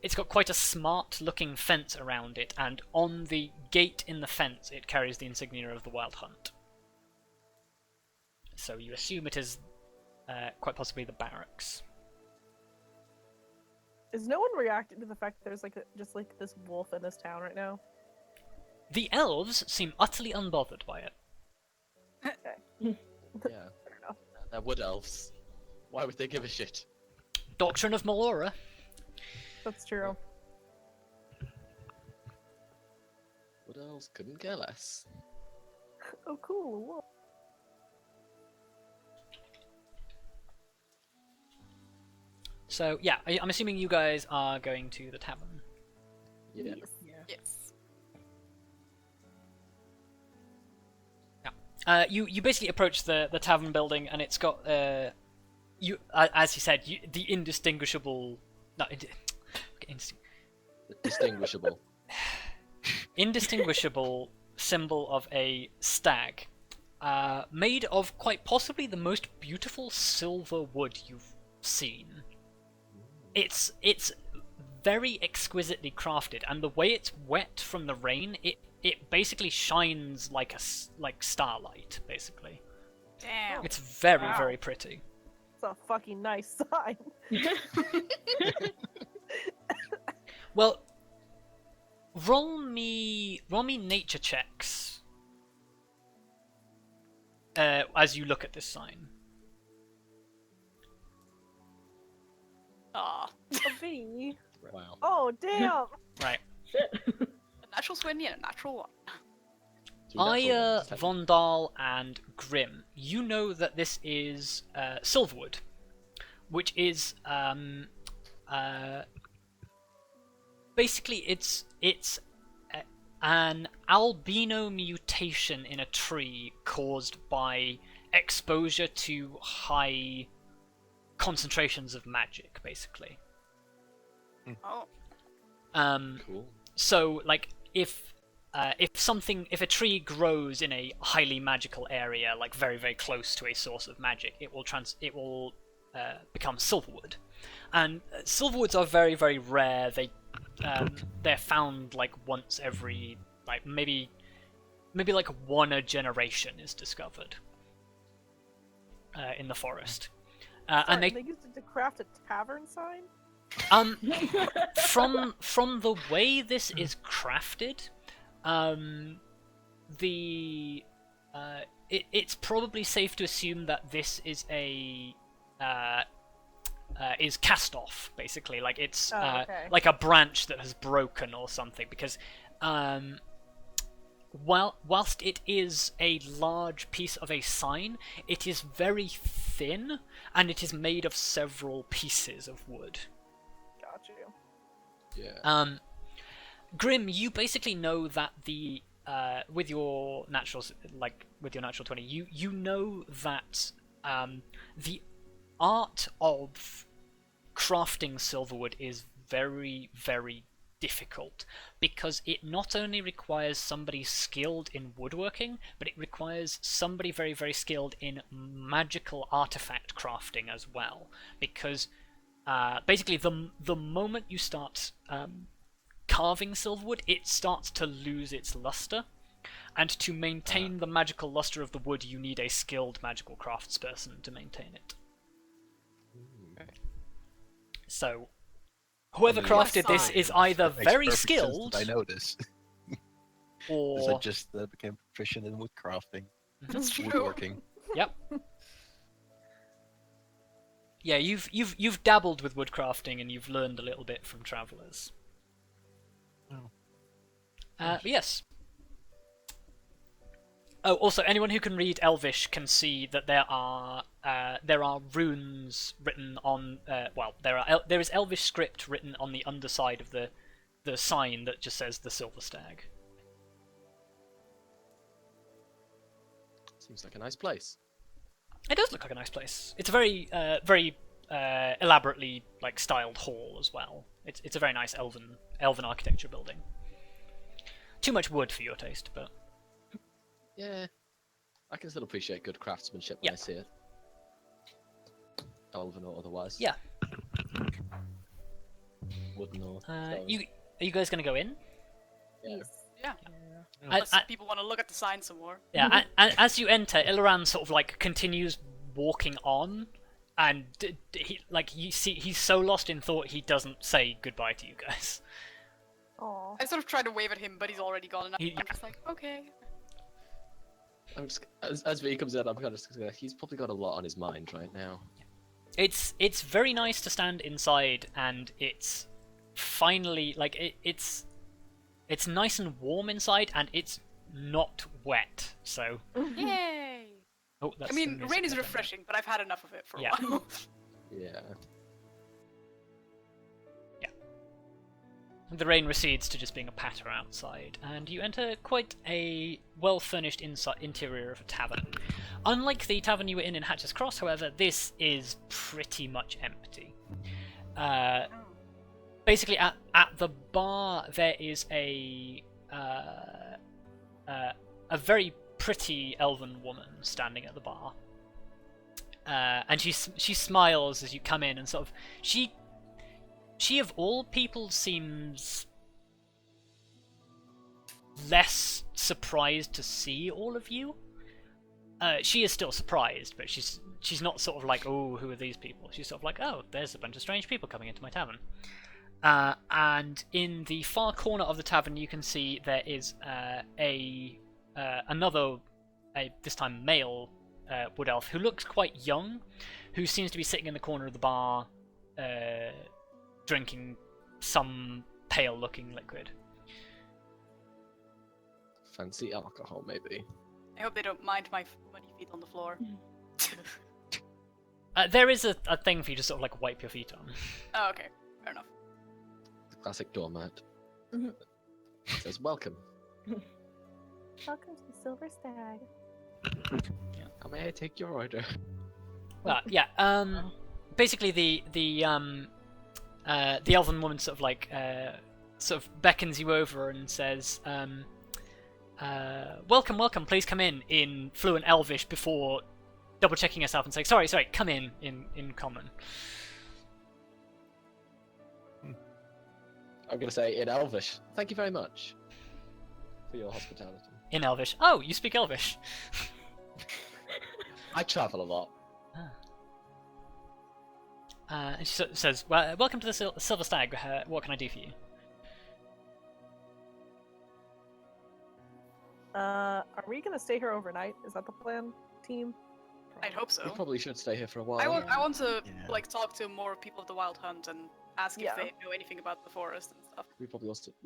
it's got quite a smart-looking fence around it, and on the gate in the fence it carries the insignia of the Wild Hunt. So you assume it is quite possibly the barracks. Is no one reacting to the fact that there's just this wolf in this town right now? The elves seem utterly unbothered by it. Okay. Yeah. Fair enough. They're wood elves. Why would they give a shit? Doctrine of Melora. That's true. Wood elves couldn't care less. Oh, cool. a wolf. So yeah, I'm assuming you guys are going to the tavern. Yeah. Yeah. Yes. You basically approach the tavern building, and it's got you as you said the indistinguishable Distinguishable. indistinguishable symbol of a stag made of quite possibly the most beautiful silver wood you've seen. It's very exquisitely crafted, and the way it's wet from the rain, it basically shines like starlight, basically. Damn. It's very, Wow. very pretty. It's a fucking nice sign. Well, roll me nature checks as you look at this sign. Ah. A bee. Wow. Oh damn! Right. Shit. A natural 20 and a natural 1. Two natural Arya, ones, technically. Vondal, and Grim, you know that this is Silverwood, which is basically it's an albino mutation in a tree caused by exposure to high concentrations of magic, basically. Oh. Cool. So, like, if a tree grows in a highly magical area, like very, very close to a source of magic, it will become silverwood. And silverwoods are very, very rare. They're found like once every maybe like one a generation is discovered in the forest. Sorry, And they used it to craft a tavern sign. from the way this is crafted, it's probably safe to assume that this is is cast off, basically. Like it's Okay. like a branch that has broken or something, because whilst it is a large piece of a sign, it is very thin, and it is made of several pieces of wood. Got you. Yeah. Grim, you basically know that with your natural 20, you know that the art of crafting silverwood is very, very difficult, because it not only requires somebody skilled in woodworking, but it requires somebody very, very skilled in magical artifact crafting as well, because basically the moment you start carving silverwood, it starts to lose its luster, and to maintain the magical luster of the wood, you need a skilled magical craftsperson to maintain it. So whoever And crafted this sign. is either That makes very perfect sense skilled, that I know this. Because I or just became proficient in wood crafting, That's true. woodworking. yep. Yeah, you've dabbled with woodcrafting, and you've learned a little bit from travelers. Oh. But yes. Oh, also, anyone who can read Elvish can see that there are runes written on. There is Elvish script written on the underside of the sign that just says the Silver Stag. Seems like a nice place. It does look like a nice place. It's a very elaborately styled hall as well. It's a very nice elven architecture building. Too much wood for your taste, but Yeah. I can still appreciate good craftsmanship when I see it. Elven or otherwise. yeah. Wooden or Are you guys gonna go in? Yeah. Yes. Yeah. Yeah. Unless people want to look at the sign some more. Yeah, and as you enter, Ilaran sort of continues walking on, and you see he's so lost in thought he doesn't say goodbye to you guys. Aw. I sort of try to wave at him, but he's already gone, and He- I'm just like, okay. I'm just, as V comes in, I'm kind of just gonna. He's probably got a lot on his mind right now. It's very nice to stand inside, and it's finally it's nice and warm inside, and it's not wet. So Yay! that's I the mean, music rain is I don't know. refreshing, but I've had enough of it for a Yeah. while. Yeah. The rain recedes to just being a patter outside, and you enter quite a well-furnished interior of a tavern. Unlike the tavern you were in Hatcher's Cross, however, this is pretty much empty. Basically, at the bar, there is a very pretty elven woman standing at the bar, and she smiles as you come in, and sort of she of all people seems less surprised to see all of you. She is still surprised, but she's not sort of like, oh, who are these people? She's sort of like, oh, there's a bunch of strange people coming into my tavern. And in the far corner of the tavern, you can see there is another, this time male wood elf, who looks quite young, who seems to be sitting in the corner of the bar, drinking some pale-looking liquid. Fancy alcohol, maybe. I hope they don't mind my muddy feet on the floor. There is a thing for you to sort of like wipe your feet on. Oh, okay. Fair enough. The classic doormat. Mhm. Says welcome. Welcome to Silver Stag. How may I take your order? Well, yeah. Basically, the elven woman sort of beckons you over and says, welcome, welcome. Please come in fluent Elvish before double checking yourself and saying, sorry, come in common. I'm gonna say in Elvish. Thank you very much for your hospitality. In Elvish. Oh, you speak Elvish. I travel a lot. And she says, well, welcome to the Silver Stag. What can I do for you? Are we gonna stay here overnight? Is that the plan, team? I'd hope so. We probably should stay here for a while. I want to Yeah. like talk to more people of the Wild Hunt and ask Yeah. if they know anything about the forest and stuff. We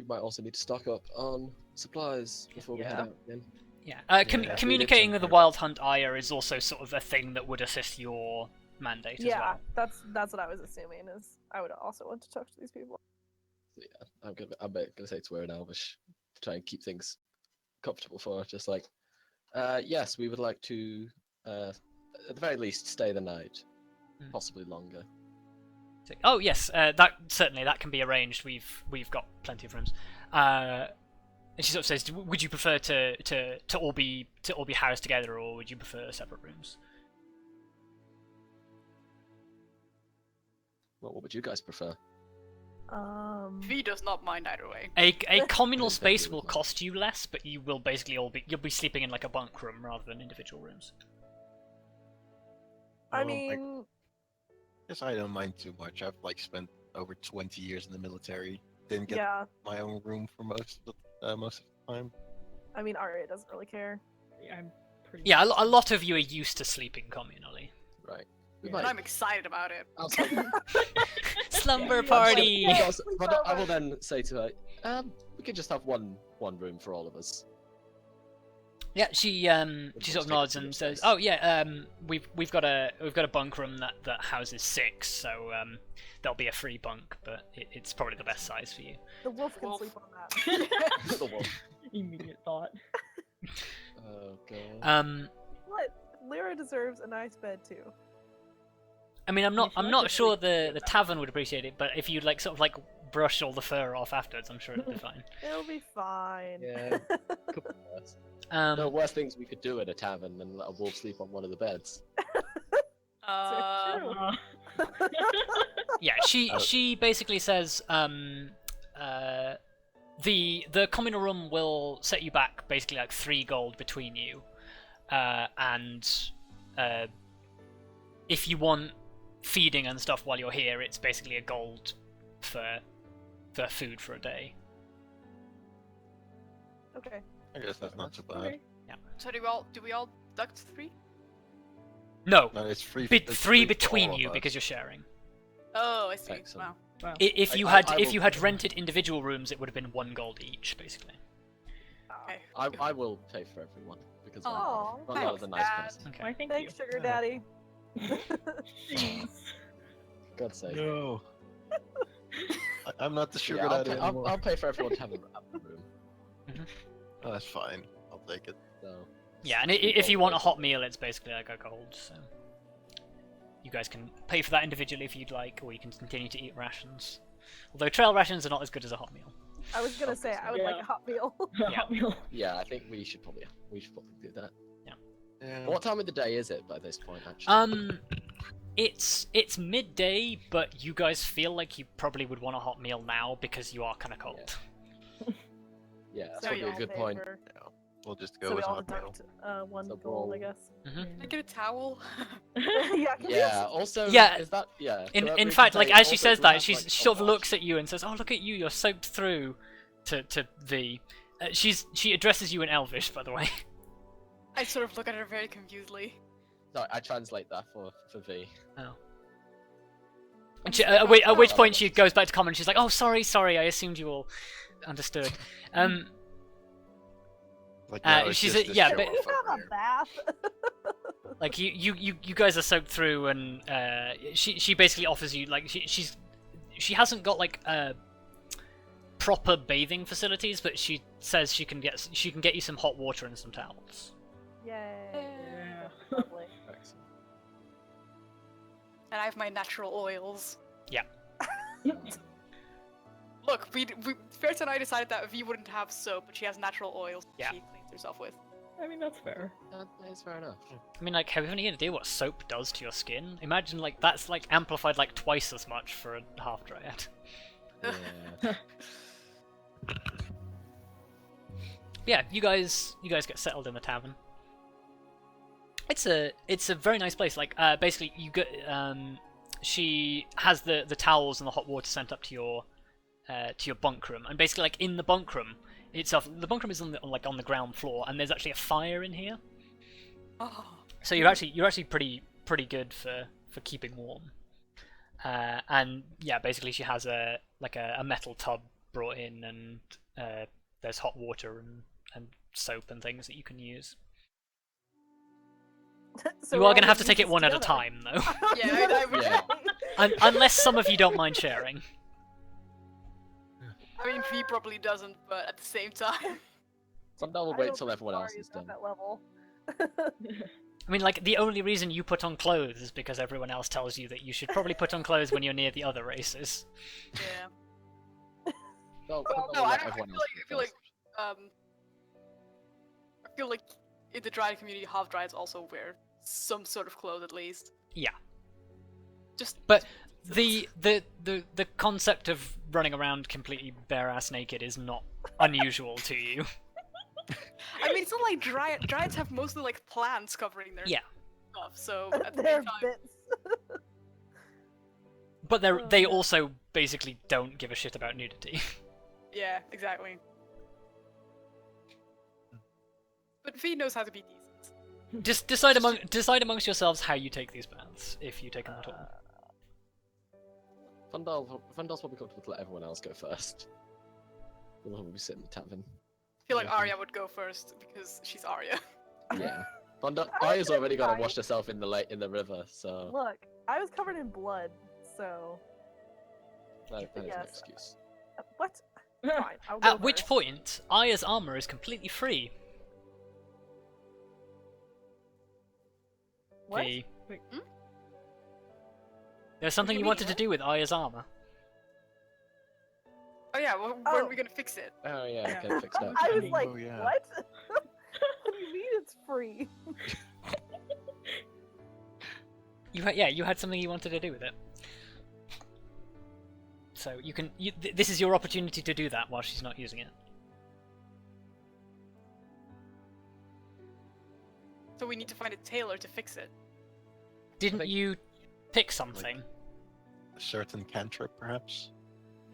might also need to stock up on supplies before we head Yeah. out again. Yeah. Yeah. Communicating with the Wild Hunt Arya is also sort of a thing that would assist your mandate as Yeah, well. that's what I was assuming. Is I would also want to talk to these people. So yeah, I'm gonna say to her in Elvish to try and keep things comfortable for her. Just like, yes, we would like to, at the very least, stay the night, possibly longer. Oh yes, that can be arranged. We've got plenty of rooms. And she sort of says, would you prefer to all be housed together, or would you prefer separate rooms? Well, what would you guys prefer? V does not mind either way. A communal Really space definitely will would like- cost you less, but you will basically you'll be sleeping in like a bunk room rather than individual rooms. I Oh, mean, Guess I don't mind too much. I've like spent over 20 years in the military. Didn't get yeah. my own room for most of the time. I mean, Arya doesn't really care. I'm pretty. Yeah, a lot of you are used to sleeping communally. Right. We Yeah. And might. I'm excited about it. I'll say- Slumber Yeah. party. Yeah. But I will then say to her, we can just have one room for all of us. Yeah, she sort of nods and says, "Oh yeah, we've got a bunk room that houses 6, so there'll be a free bunk, but it's probably the best size for you." The wolf can Wolf. sleep on that. The wolf. Immediate thought. Oh god. What? Lyra deserves a nice bed too. I mean, I'm You feel not like sure it's really the tavern would appreciate it, but if you like sort of like brush all the fur off afterwards, I'm sure it'll be fine. It'll be fine. Yeah. Could be worse. There are worse things we could do at a tavern than let a wolf sleep on one of the beds. True. Yeah, she basically says the communal room will set you back basically like 3 gold between you, and if you want feeding and stuff while you're here, it's basically a gold for food for a day. Okay. I guess that's not so bad. Okay. So do we all deduct 3? No, No, it's free. Be- it's 3 free for between all of you us. because you're sharing. Oh, I see. Excellent. Wow. Wow. If you I had will- if you had rented individual rooms, it would have been 1 gold each, basically. Okay. I will pay for everyone because Aw, I'm not a nice thanks, person. Okay. Why, thank Thanks, you. sugar daddy. Jeez. God's sake. No. I'm not the sugar Yeah, daddy anymore. I'll pay for everyone to have a room. Oh, that's fine. I'll take it. So Yeah, and if you want a hot meal, it's basically like a gold. So you guys can pay for that individually if you'd like, or you can continue to eat rations. Although trail rations are not as good as a hot meal. I was gonna say I would like a hot meal. Hot meal. Yeah, I think we should probably do that. Yeah. What time of the day is it by this point? Actually, It's midday, but you guys feel like you probably would want a hot meal now because you are kind of cold. yeah, that's So probably we a all good point. favor- We'll just So go we with all hot meal. deduct one So gold, I roll- guess. Hmm. Can I get a towel? Yeah. Can you Yeah. just- Also, Yeah, is that yeah? In can I in read fact, the like day? as she Also, says do we that, have, she like, a sort of watch? looks at you and says, "Oh, look at you! You're soaked through." To V. She addresses you in Elvish, by the way. I sort of look at her very confusedly. No, I translate that for V. Oh. And she, at which point she goes back to common. She's like, "Oh, sorry. I assumed you all understood." Like, no, it's she's just a- this yeah, show but- Can we off over have a here. bath? Like you guys are soaked through, and she basically offers you like she hasn't got like proper bathing facilities, but she says she can get you some hot water and some towels. Yay. Yeah. Lovely. Excellent. And I have my natural oils. Yeah. Look, Ferrous and I decided that V wouldn't have soap, but she has natural oils Yeah. she cleans herself with. I mean, that's fair. That's fair enough. I mean, like, have you any idea what soap does to your skin? Imagine like that's like amplified like twice as much for a half dryad. Yeah. Yeah, you guys get settled in the tavern. It's a very nice place. Like basically you get she has the towels and the hot water sent up to your bunk room, and basically like in the bunk room itself, the bunk room is on the ground floor, and there's actually a fire in here. Oh. So you're actually pretty good for keeping warm. And yeah, basically she has a metal tub brought in, and there's hot water and soap and things that you can use. So You we're are all going to have to use take it this one at a together. time, though. Yeah, I would. Yeah. Unless some of you don't mind sharing. I mean, V probably doesn't, but at the same time. Sometime we'll I wait don't till think everyone else Arya's is at done. that level. I mean, like, the only reason you put on clothes is because everyone else tells you that you should probably put on clothes when you're near the other races. Yeah. No, Well, we'll no, let I everyone feel else like- go first. I feel like in the Dryad community, half Dryads also wear some sort of clothes at least. Yeah. Just. But the concept of running around completely bare-ass naked is not unusual to you. I mean, it's not like Dryads have mostly like plants covering their Yeah. stuff, so at the They're same time. bits. But Oh, they yeah. also basically don't give a shit about nudity. Yeah, exactly. But V knows how to be decent. Just decide amongst yourselves how you take these baths, if you take them at all. Vondal's probably comfortable to let everyone else go first. We'll probably sit in the tavern. I feel like Yeah. Arya would go first because she's Arya. Yeah. Vondal, I Arya's already gone and fine. washed herself in the river, so Look, I was covered in blood, so that is an yes. excuse. What? Fine. I'll go At which first. point, Aya's armor is completely free. What? The- Wait. There's something do you you wanted mean? to do with Aya's armor. Oh yeah, well, when Oh. are we gonna fix it? Oh yeah, Yeah. get it fixed up. I was Oh, like, yeah. what? What do you mean it's free? You had something you wanted to do with it. So you can. This is your opportunity to do that while she's not using it. So we need to find a tailor to fix it. Didn't think- you pick something? A certain cantrip, perhaps?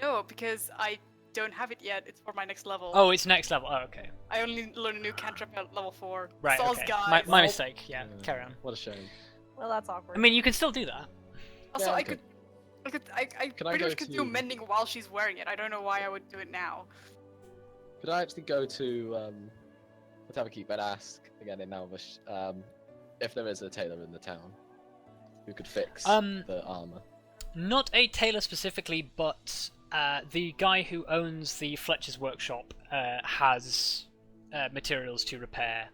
No, because I don't have it yet. It's for my next level. Oh, it's next level. Oh, okay. I only learned a new cantrip at level 4. Right. Soz Okay. guys. My mistake. Yeah. Carry on. What a shame. Well, that's awkward. I mean, you can still do that. Also, Yeah, I okay. pretty I much go could to- do mending while she's wearing it. I don't know why I would do it now. Could I actually go to the tavern keep and ask again in Elvish if there is a tailor in the town who could fix the armor? Not a tailor specifically, but the guy who owns the Fletcher's workshop has materials to repair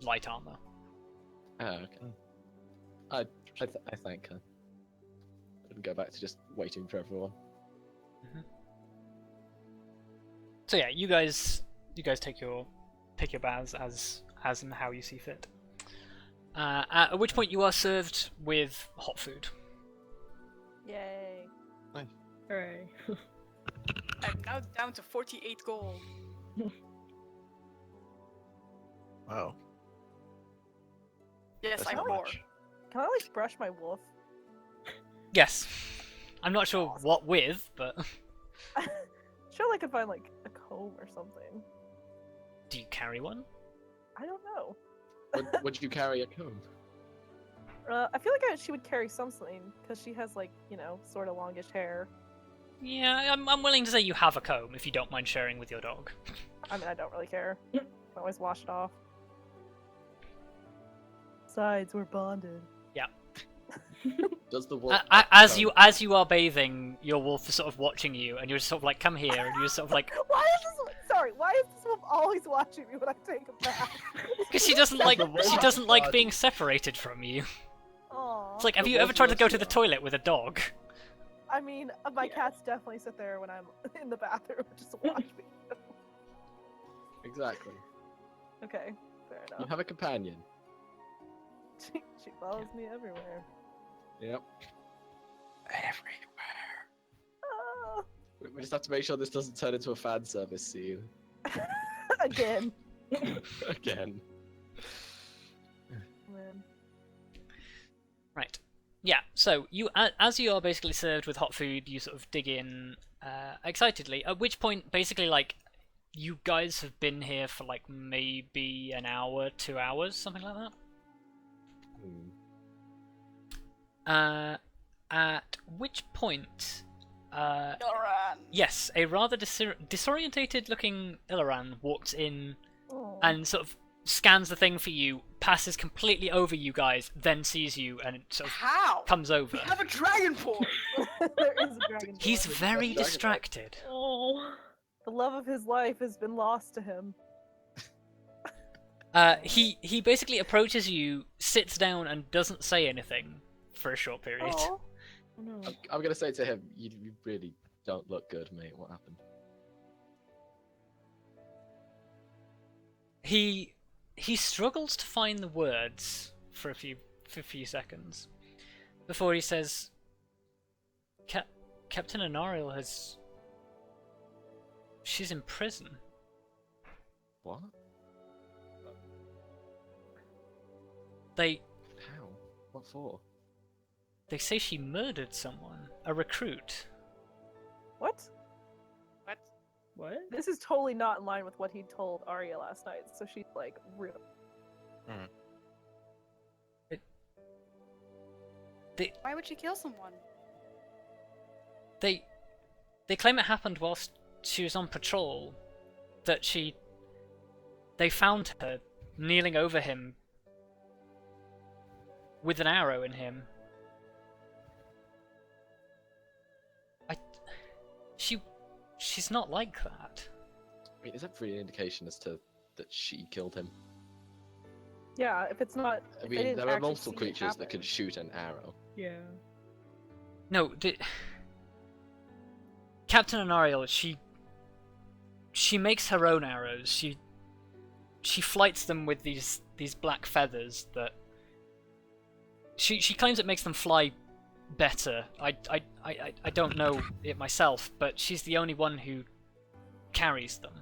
light armor. Oh, okay. I thank her. And go back to just waiting for everyone. So yeah, you guys take your baths as and how you see fit. At which point you are served with hot food. Yay. Hooray. I'm now down to 48 gold. Wow. Yes, That's I'm not poor. much. Can I like brush my wolf? Yes. I'm not sure Awesome. what with, but Sure, I could find like a comb or something. do you carry one? I don't know. Would you carry a comb? I feel like she would carry something because she has like sort of longish hair. Yeah, I'm willing to say you have a comb if you don't mind sharing with your dog. I mean, I don't really care. I always wash it off. Besides, we're bonded. Does the wolf? As comb? you are bathing, your wolf is sort of watching you, and you're sort of like, come here, and you're sort of like, Why is this? Sorry, why is this wolf always watching me when I take a bath? because she doesn't like being separated from you. Aww. It's like, have The you ever wolf tried to go loves to you. the toilet with a dog? I mean, my cats definitely sit there when I'm in the bathroom and just watch me. Exactly. Okay, fair You enough. have a companion. She follows me everywhere. Yep. Everywhere. Ah, We just have to make sure this doesn't turn into a fan service scene again. again. Man. Right. Yeah. So you, as you are basically served with hot food, you sort of dig in excitedly. At which point, basically, like, you guys have been here for like maybe an hour, 2 hours, something like that. At which point, Ilran. yes, a rather disorientated-looking Ilaran walks in Aw. and sort of scans the thing for you, passes completely over you guys, then sees you and sort of How? comes over. We have a dragon port. There is a dragon. He's boy. very Dragon. distracted. Oh. The love of his life has been lost to him. He basically approaches you, sits down, and doesn't say anything for a short period. Aw. No. I'm gonna say to him, you really don't look good, mate. What happened? He struggles to find the words for a few seconds before he says, Captain Anariel has... She's in prison. What? They How? What for? say she murdered someone, a recruit. What? What? What? This is totally not in line with what he told Arya last night. So she's like, real. Why would she kill someone? They claim it happened whilst she was on patrol. That they found her kneeling over him with an arrow in him. She's not like that. I mean, is that really an indication as to that she killed him? Yeah, if it's not. I if they mean, didn't there are actually multiple see it creatures that happen. can shoot an arrow. Yeah. No, Captain Anariel, she makes her own arrows. She flights them with these black feathers that she claims it makes them fly better. I don't know it myself, but she's the only one who carries them.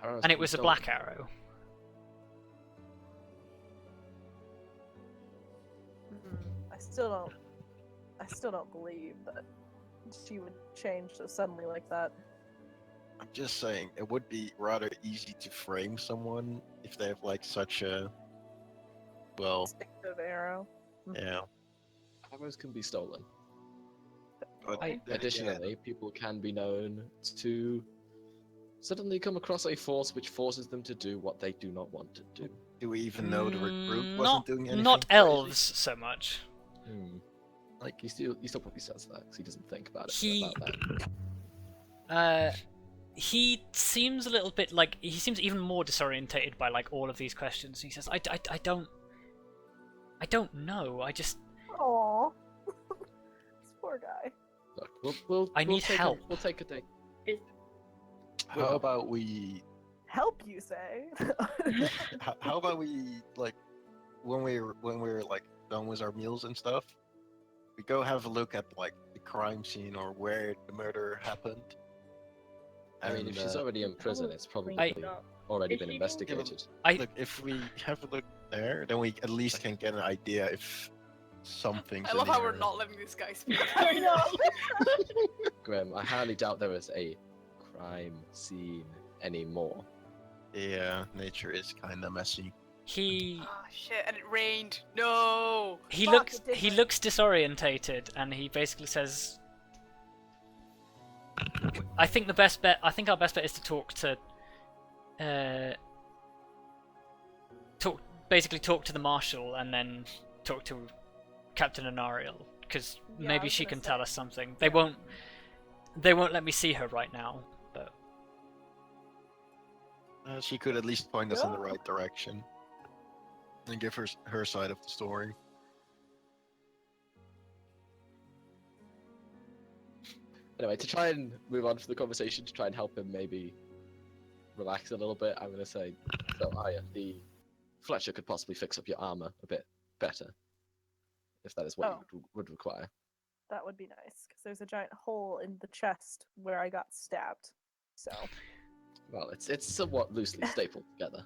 Arrows And can it be was a stolen. black arrow. I still don't believe that she would change so suddenly like that. I'm just saying, it would be rather easy to frame someone if they have like such a, well, Instinctive arrow. yeah. Arrows can be stolen. But I- then Additionally, people can be known to suddenly come across a force which forces them to do what they do not want to do. do we even know the recruit Mm, wasn't doing anything? not crazy? elves so much. Like he still probably says that because he doesn't think about it. He- About that. He seems a little bit like he seems even more disorientated by like all of these questions. He says, I don't know. I just Aww. This poor guy. Look, we'll I need take help. We'll take a day. How about we? Help, you say? How about we like when we're like done with our meals and stuff, we go have a look at like the crime scene or where the murder happened. I mean, if she's already in prison, it's probably already Is been she- investigated. Look, if we have a look there, then we at least can get an idea if something's. I in love the how we're area. not letting this guy speak. I know. Grim, I highly doubt there is a crime scene anymore. Yeah, nature is kind of messy. He Ah, shit, and it rained. No! he Fuck, looks it did he rain. looks disorientated, and he basically says, I think our best bet is to talk to talk to the marshal and then talk to Captain Anariel, because Yeah, I maybe was she gonna can tell say. us something. They won't let me see her right now, but She could at least point us in the Yeah. right direction and give her side of the story. Anyway, to try and move on from the conversation, to try and help him maybe relax a little bit, I'm going to say, so Arya, the Fletcher could possibly fix up your armor a bit better, if that is what you would require. That would be nice, because there's a giant hole in the chest where I got stabbed. So, Well, it's somewhat loosely stapled together,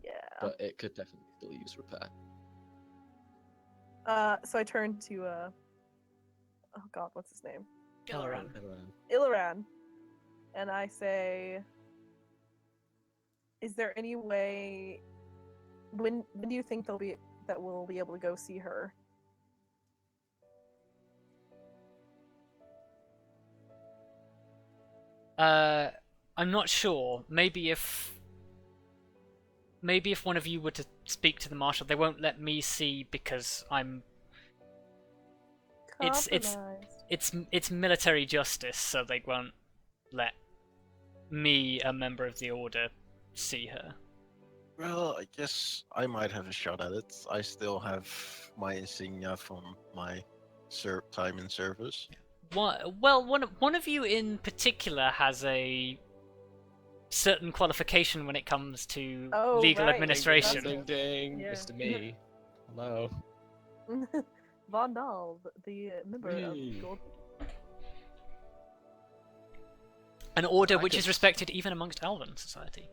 yeah. but it could definitely still use repair. So I turned to, oh god, what's his name? Kelariis. Ilaran. And I say, is there any way, when do you think we'll be able to go see her? I'm not sure. Maybe if one of you were to speak to the marshal, they won't let me see because I'm. Compromised. It's military justice, so they won't let me, a member of the order, see her. Well, I guess I might have a shot at it. I still have my insignia from my time in service. One of you in particular has a certain qualification when it comes to Oh, legal right. administration. Ding ding, Yeah. Mr. Me. Hello. Vondal, the member of Whee. Gold. An order I which could- is respected even amongst Elven society.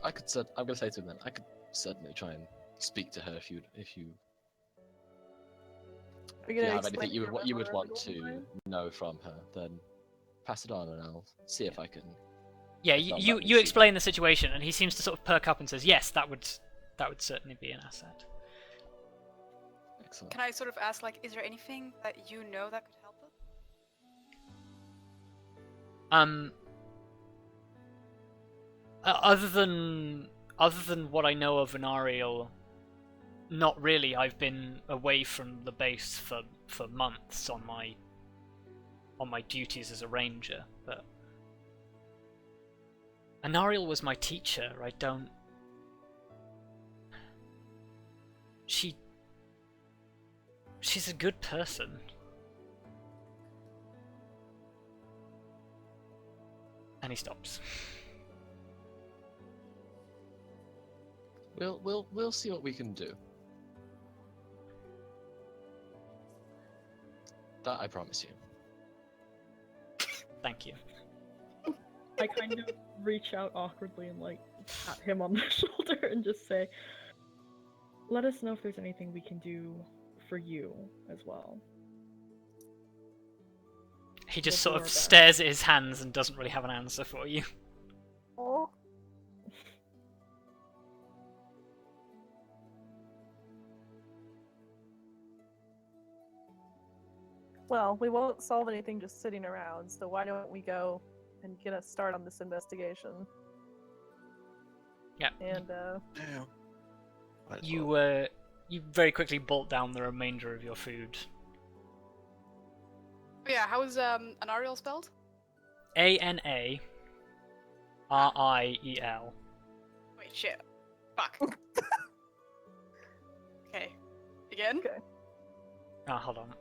I'm going to say to him then, I could certainly try and speak to her if you have anything you would want to know from her, then pass it on and I'll see if I can. Yeah, If not, you let me you see. explain the situation, and he seems to sort of perk up and says, "Yes, that would certainly be an asset." Excellent. Can I sort of ask, like, is there anything that you know that could help us? Other than what I know of Venarial, not really. I've been away from the base for months on my duties as a ranger, but Anariel was my teacher. I don't. She's a good person. And he stops. We'll see what we can do. That I promise you. Thank you. I kind of reach out awkwardly and like pat him on the shoulder and just say, "Let us know if there's anything we can do for you as well." He just We'll sort do of our best. stares at his hands and doesn't really have an answer for you. Oh. Well, we won't solve anything just sitting around, so why don't we go and get a start on this investigation? Yeah. And, Damn. Might as You well. you very quickly bolt down the remainder of your food. Oh, yeah, how is Anariel spelled? Anariel. Wait, shit. Fuck. Okay. Again? Okay. Ah, hold on.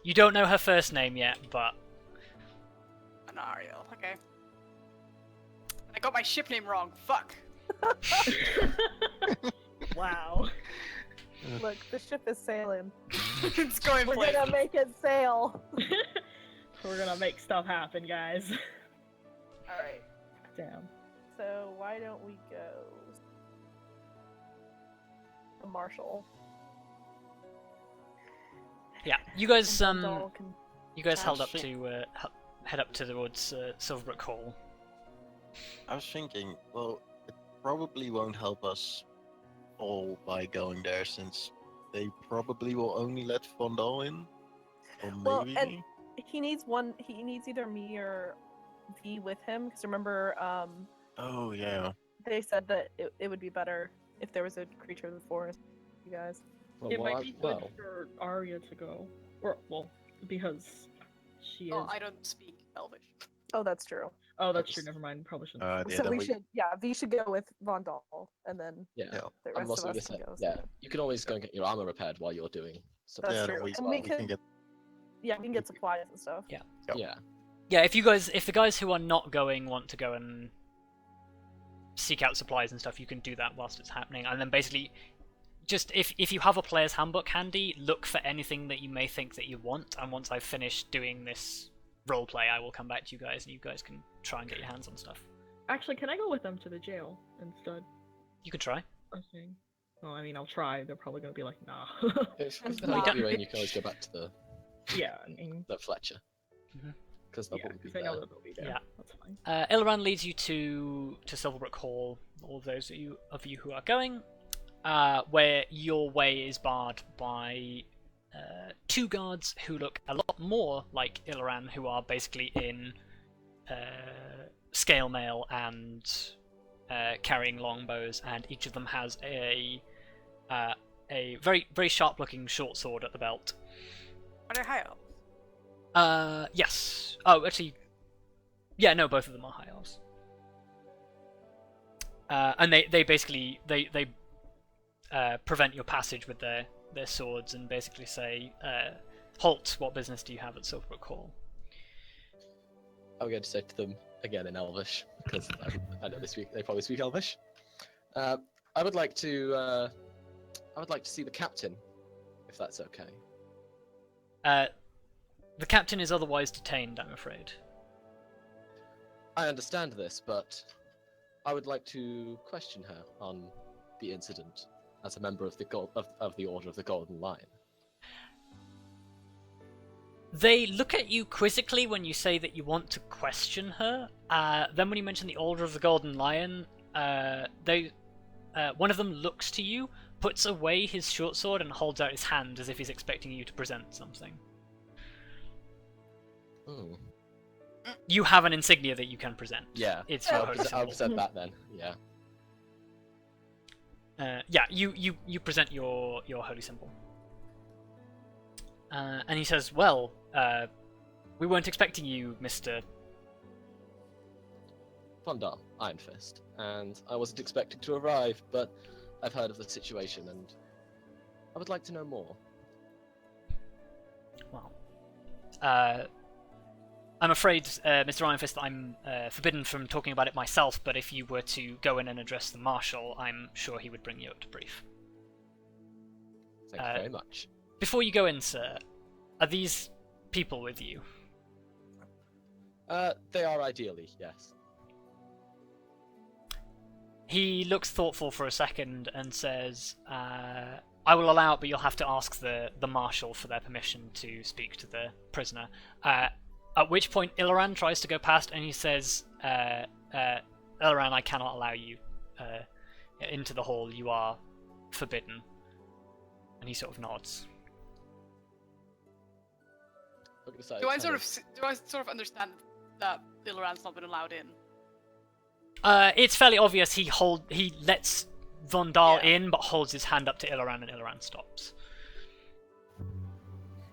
You don't know her first name yet, but An Ariel. Okay. I got my ship name wrong. Fuck. Wow. Look, the ship is sailing. It's going We're places. gonna make it sail. We're gonna make stuff happen, guys. All right. Damn. So why don't we go? The Marshal. yeah, you guys And Vondal can- held up Shit. to head up towards Silverbrook Hall. I was thinking, well, it probably won't help us all by going there, since they probably will only let Vondal in. Or maybe Well, and- me? He needs one. He needs either me or V with him. Because remember, Oh, yeah. they said that it would be better if there was a creature of the forest. You guys. Well, It why- might be good well, for Arya to go. Or, well, because she is. Oh, I don't speak Elvish. Oh, that's true. Oh, that's true. Never mind. Probably shouldn't. Yeah, so then we should. Yeah, V should go with Vondal, and then yeah. Yeah. the I'm rest also of gonna us say, can go. yeah, you can always go and get your armor repaired while you're doing something. That's yeah, true. we, And we we can could- get. Yeah, we can get supplies and stuff. Yep. Yeah. Yeah, if the guys who are not going want to go and seek out supplies and stuff, you can do that whilst it's happening. And then basically, just if you have a player's handbook handy, look for anything that you may think that you want. And once I've finished doing this roleplay, I will come back to you guys, and you guys can try and get your hands on stuff. Actually, can I go with them to the jail instead? You can try. Okay. Well, I mean, I'll try. They're probably gonna be like, nah. If And they're not not- you in, you can always go back to yeah, I mean, the Fletcher. Mhm. Because they'll yeah, probably be because I know there. that they'll be there. Yeah. That's fine. Illiran leads you to Silverbrook Hall. All those of you who are going, where your way is barred by two guards who look a lot more like Illiran, who are basically in scale mail and carrying longbows, and each of them has a very very sharp looking short sword at the belt. Are they high elves? Yes. Oh, actually, yeah. No, both of them are high elves. And they basically prevent your passage with their swords and basically say, "Halt! What business do you have at Silverbrook Hall?" I'm going to say to them again in Elvish because I know they probably speak Elvish. I would like to see the captain, if that's okay. The captain is otherwise detained, I'm afraid. I understand this, but I would like to question her on the incident as a member of the of the Order of the Golden Lion. They look at you quizzically when you say that you want to question her. Then when you mention the Order of the Golden Lion, one of them looks to you, puts away his short sword, and holds out his hand as if he's expecting you to present something. Hmm. You have an insignia that you can present. Yeah, It's your I'll, holy present, I'll symbol. present that then. Yeah. Yeah, you present your holy symbol. And he says, "Well, we weren't expecting you, Mr. Vondal, Ironfist, and I wasn't expecting to arrive, but I've heard of the situation, and I would like to know more." Well, I'm afraid, Mr. Ironfist, I'm forbidden from talking about it myself, but if you were to go in and address the Marshal, I'm sure he would bring you up to brief. Thank you very much. Before you go in, sir, are these people with you? They are ideally, yes. He looks thoughtful for a second and says, "I will allow it, but you'll have to ask the Marshal for their permission to speak to the prisoner." At which point, Illiran tries to go past, and he says, "Illiran, I cannot allow you into the hall. You are forbidden." And he sort of nods. Do I sort of understand that Illiran's not been allowed in? It's fairly obvious he lets Vondal Yeah. in, but holds his hand up to Illiran, and Illiran stops.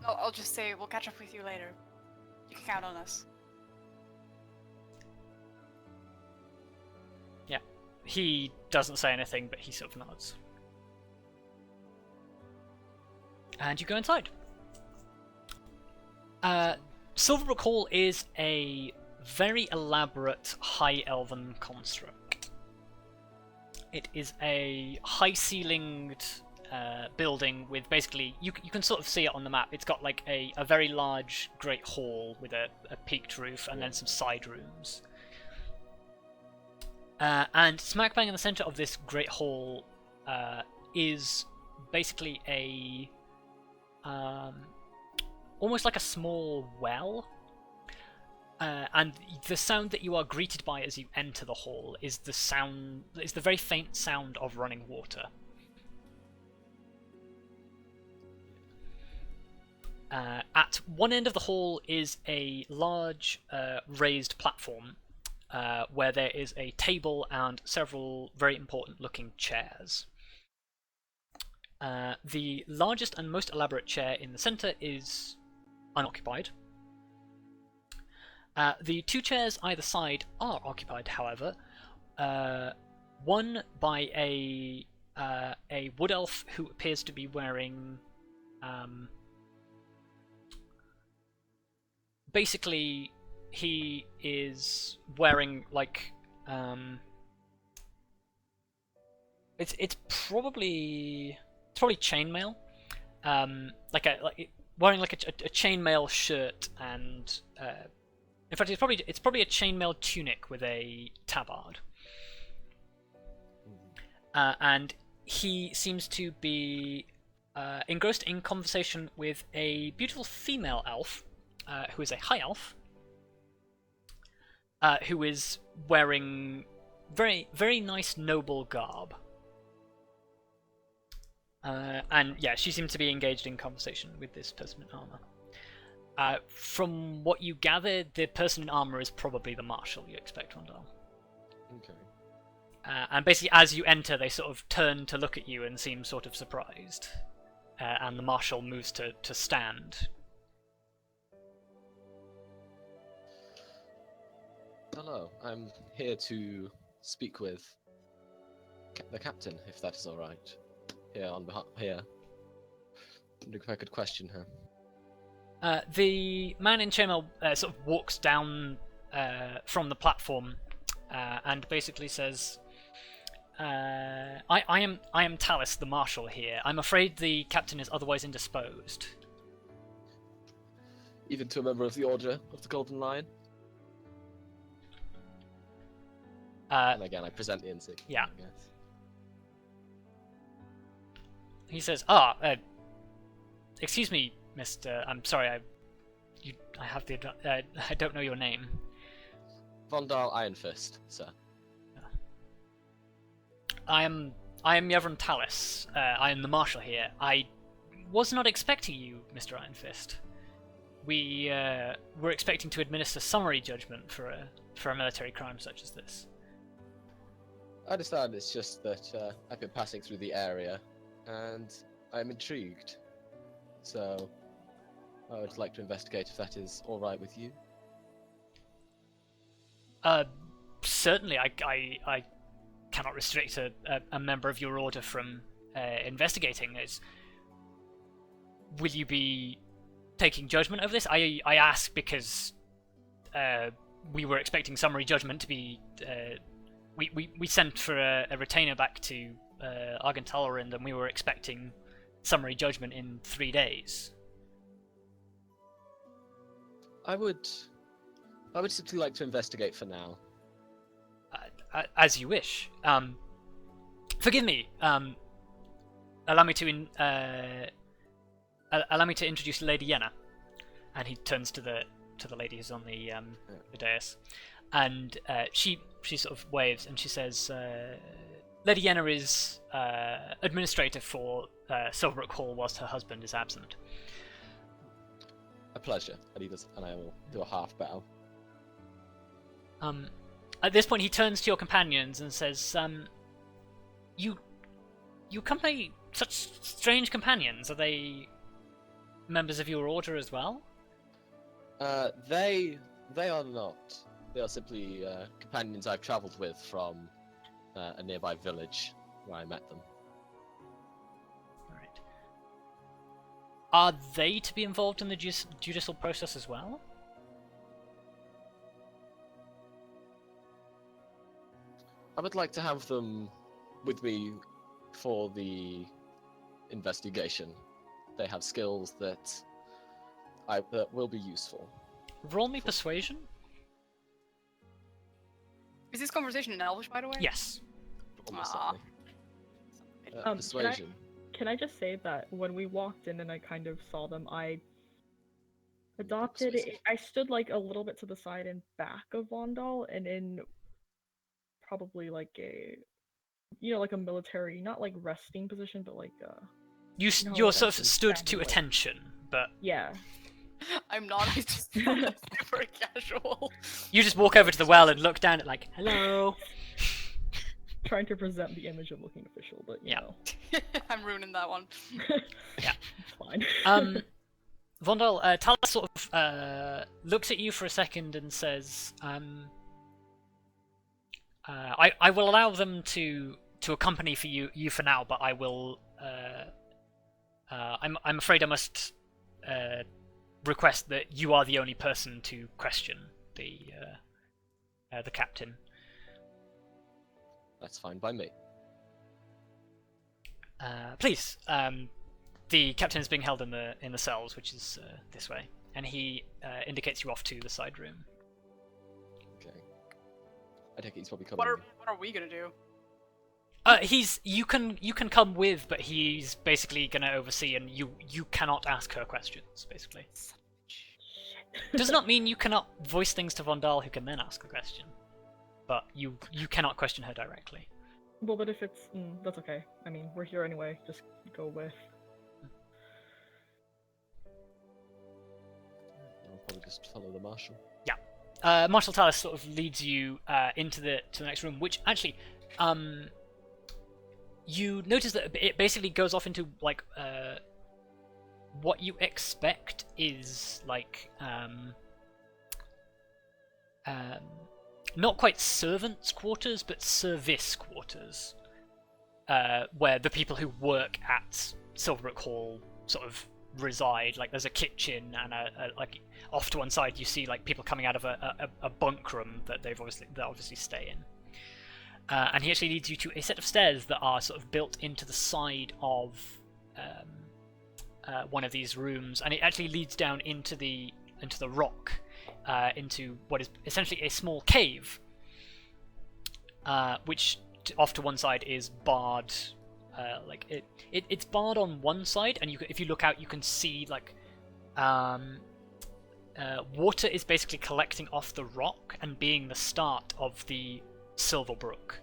I'll just say we'll catch up with you later. You can count on us. Yeah. He doesn't say anything, but he sort of nods. And you go inside. Silverbrook Hall is a very elaborate high elven construct. It is a high-ceilinged building with basically, you can sort of see it on the map. It's got like a very large great hall with a peaked roof and then some side rooms. And smack bang in the center of this great hall is basically a almost like a small well. And the sound that you are greeted by as you enter the hall is the very faint sound of running water. At one end of the hall is a large raised platform where there is a table and several very important looking chairs. The largest and most elaborate chair in the center is unoccupied. The two chairs either side are occupied, however. One by a wood elf who appears to be wearing basically he is wearing like it's probably chainmail, wearing like a chainmail shirt and in fact it's probably a chainmail tunic with a tabard, and he seems to be engrossed in conversation with a beautiful female elf who is a high elf. Who is wearing very, very nice noble garb. And yeah, she seems to be engaged in conversation with this person in armor. From what you gather, the person in armor is probably the marshal you expect, Vondal. Okay. And basically, as you enter, they sort of turn to look at you and seem sort of surprised. And the marshal moves to stand. Hello, I'm here to speak with the captain, if that is all right. Here on behalf here. If I could question her. The man in chainmail sort of walks down from the platform and basically says, "I am Tallithsyr, the marshal here. I'm afraid the captain is otherwise indisposed." Even to a member of the Order of the Golden Lion. And again, I present the insignia. Yeah. I guess. He says, excuse me, Mr. I'm sorry, I have the I don't know your name." Vondal Ironfist, sir. I am Yevron Tallithsyr. I am the marshal here. I was not expecting you, Mr. Ironfist. We were expecting to administer summary judgment for a military crime such as this. I understand it's just that I've been passing through the area, and I'm intrigued. So, I would like to investigate if that is all right with you. Certainly, I cannot restrict a member of your order from investigating this. Will you be taking judgment over this? I ask because we were expecting summary judgment to be. We sent for a retainer back to Argenthalorand, and we were expecting summary judgment in 3 days. I would simply like to investigate for now. As you wish. Forgive me. Allow me to introduce Lady Yenna. And he turns to the lady who's on the dais, and she sort of waves and she says, "Lady Yenna is administrator for Silverbrook Hall whilst her husband is absent." A pleasure. And I will do a half bow. At this point, he turns to your companions and says, "You accompany such strange companions. Are they members of your order as well?" They are not. They are simply companions I've travelled with from a nearby village where I met them. Alright. Are they to be involved in the judicial process as well? I would like to have them with me for the investigation. They have skills that will be useful. Roll me persuasion. Is this conversation in Elvish, by the way? Yes. Almost Aw. certainly. Persuasion. Can I just say that when we walked in and I kind of saw them, I adopted it. I stood like a little bit to the side and back of Vondal, and in probably like a, like a military, not like resting position, but like You're what sort I of mean, stood standing, to like- attention, but yeah. I'm not. It's just super casual. you just walk over to the well and look down at like, hello. Trying to present the image of looking official, but you Yeah. know. I'm ruining that one. Yeah. It's fine. Vondal, Talis sort of looks at you for a second and says, I will allow them to accompany you for now, but I will. I'm afraid I must request that you are the only person to question the captain. That's fine by me. Please. The captain is being held in the cells, which is this way, and he indicates you off to the side room. Okay. I think he's probably coming. What are we gonna do? You can come with, but he's basically gonna oversee, and you cannot ask her questions. Basically, does not mean you cannot voice things to Vondal, who can then ask a question, but you cannot question her directly. Well, but if it's that's okay. I mean, we're here anyway. Just go with. I'll probably just follow the marshal. Marshal Talis sort of leads you into the next room, which actually, you notice that it basically goes off into like what you expect is like not quite servants' quarters, but service quarters, where the people who work at Silverbrook Hall sort of reside. Like there's a kitchen and a like off to one side you see like people coming out of a bunk room that they obviously stay in. And he actually leads you to a set of stairs that are sort of built into the side of one of these rooms, and it actually leads down into the rock, into what is essentially a small cave, which off to one side is barred. Like it's barred on one side, and if you look out, you can see like water is basically collecting off the rock and being the start of the Silverbrook.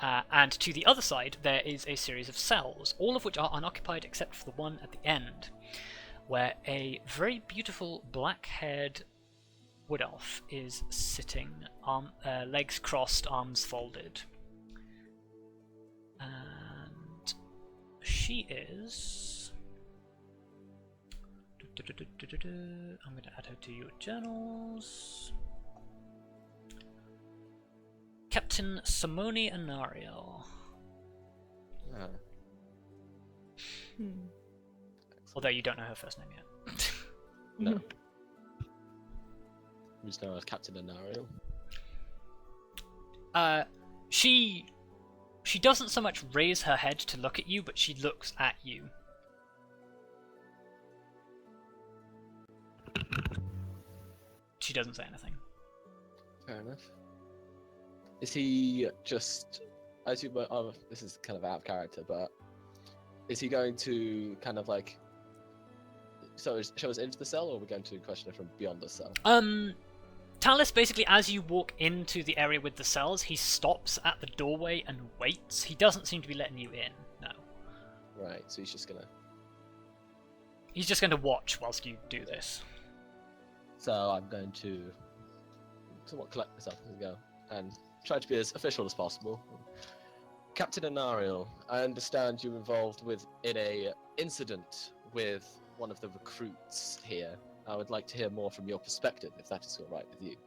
And to the other side, there is a series of cells, all of which are unoccupied except for the one at the end, where a very beautiful black-haired wood elf is sitting, legs crossed, arms folded. And she is... I'm going to add her to your journals. Captain Simone Anario. Ah. Although you don't know her first name yet. No. We just know her as Captain Anario. She doesn't so much raise her head to look at you, but she looks at you. She doesn't say anything. Fair enough. Is he just, as you? This is kind of out of character, but is he going to kind of like, show us into the cell, or are we going to question her from beyond the cell? Talis, basically, as you walk into the area with the cells, he stops at the doorway and waits. He doesn't seem to be letting you in. No. Right. So he's just gonna. He's just going to watch whilst you do this. So I'm going to somewhat collect myself as I go and try to be as official as possible. Captain Anariel, I understand you're involved in a incident with one of the recruits here. I would like to hear more from your perspective, if that is all right with you.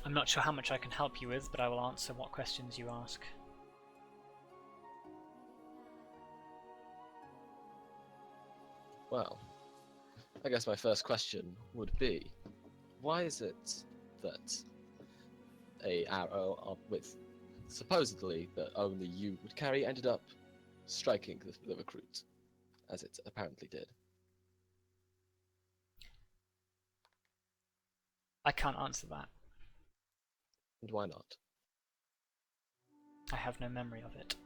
I'm not sure how much I can help you with, but I will answer what questions you ask. Well, I guess my first question would be, why is it that a arrow with supposedly that only you would carry ended up striking the recruit, as it apparently did? I can't answer that. And why not? I have no memory of it.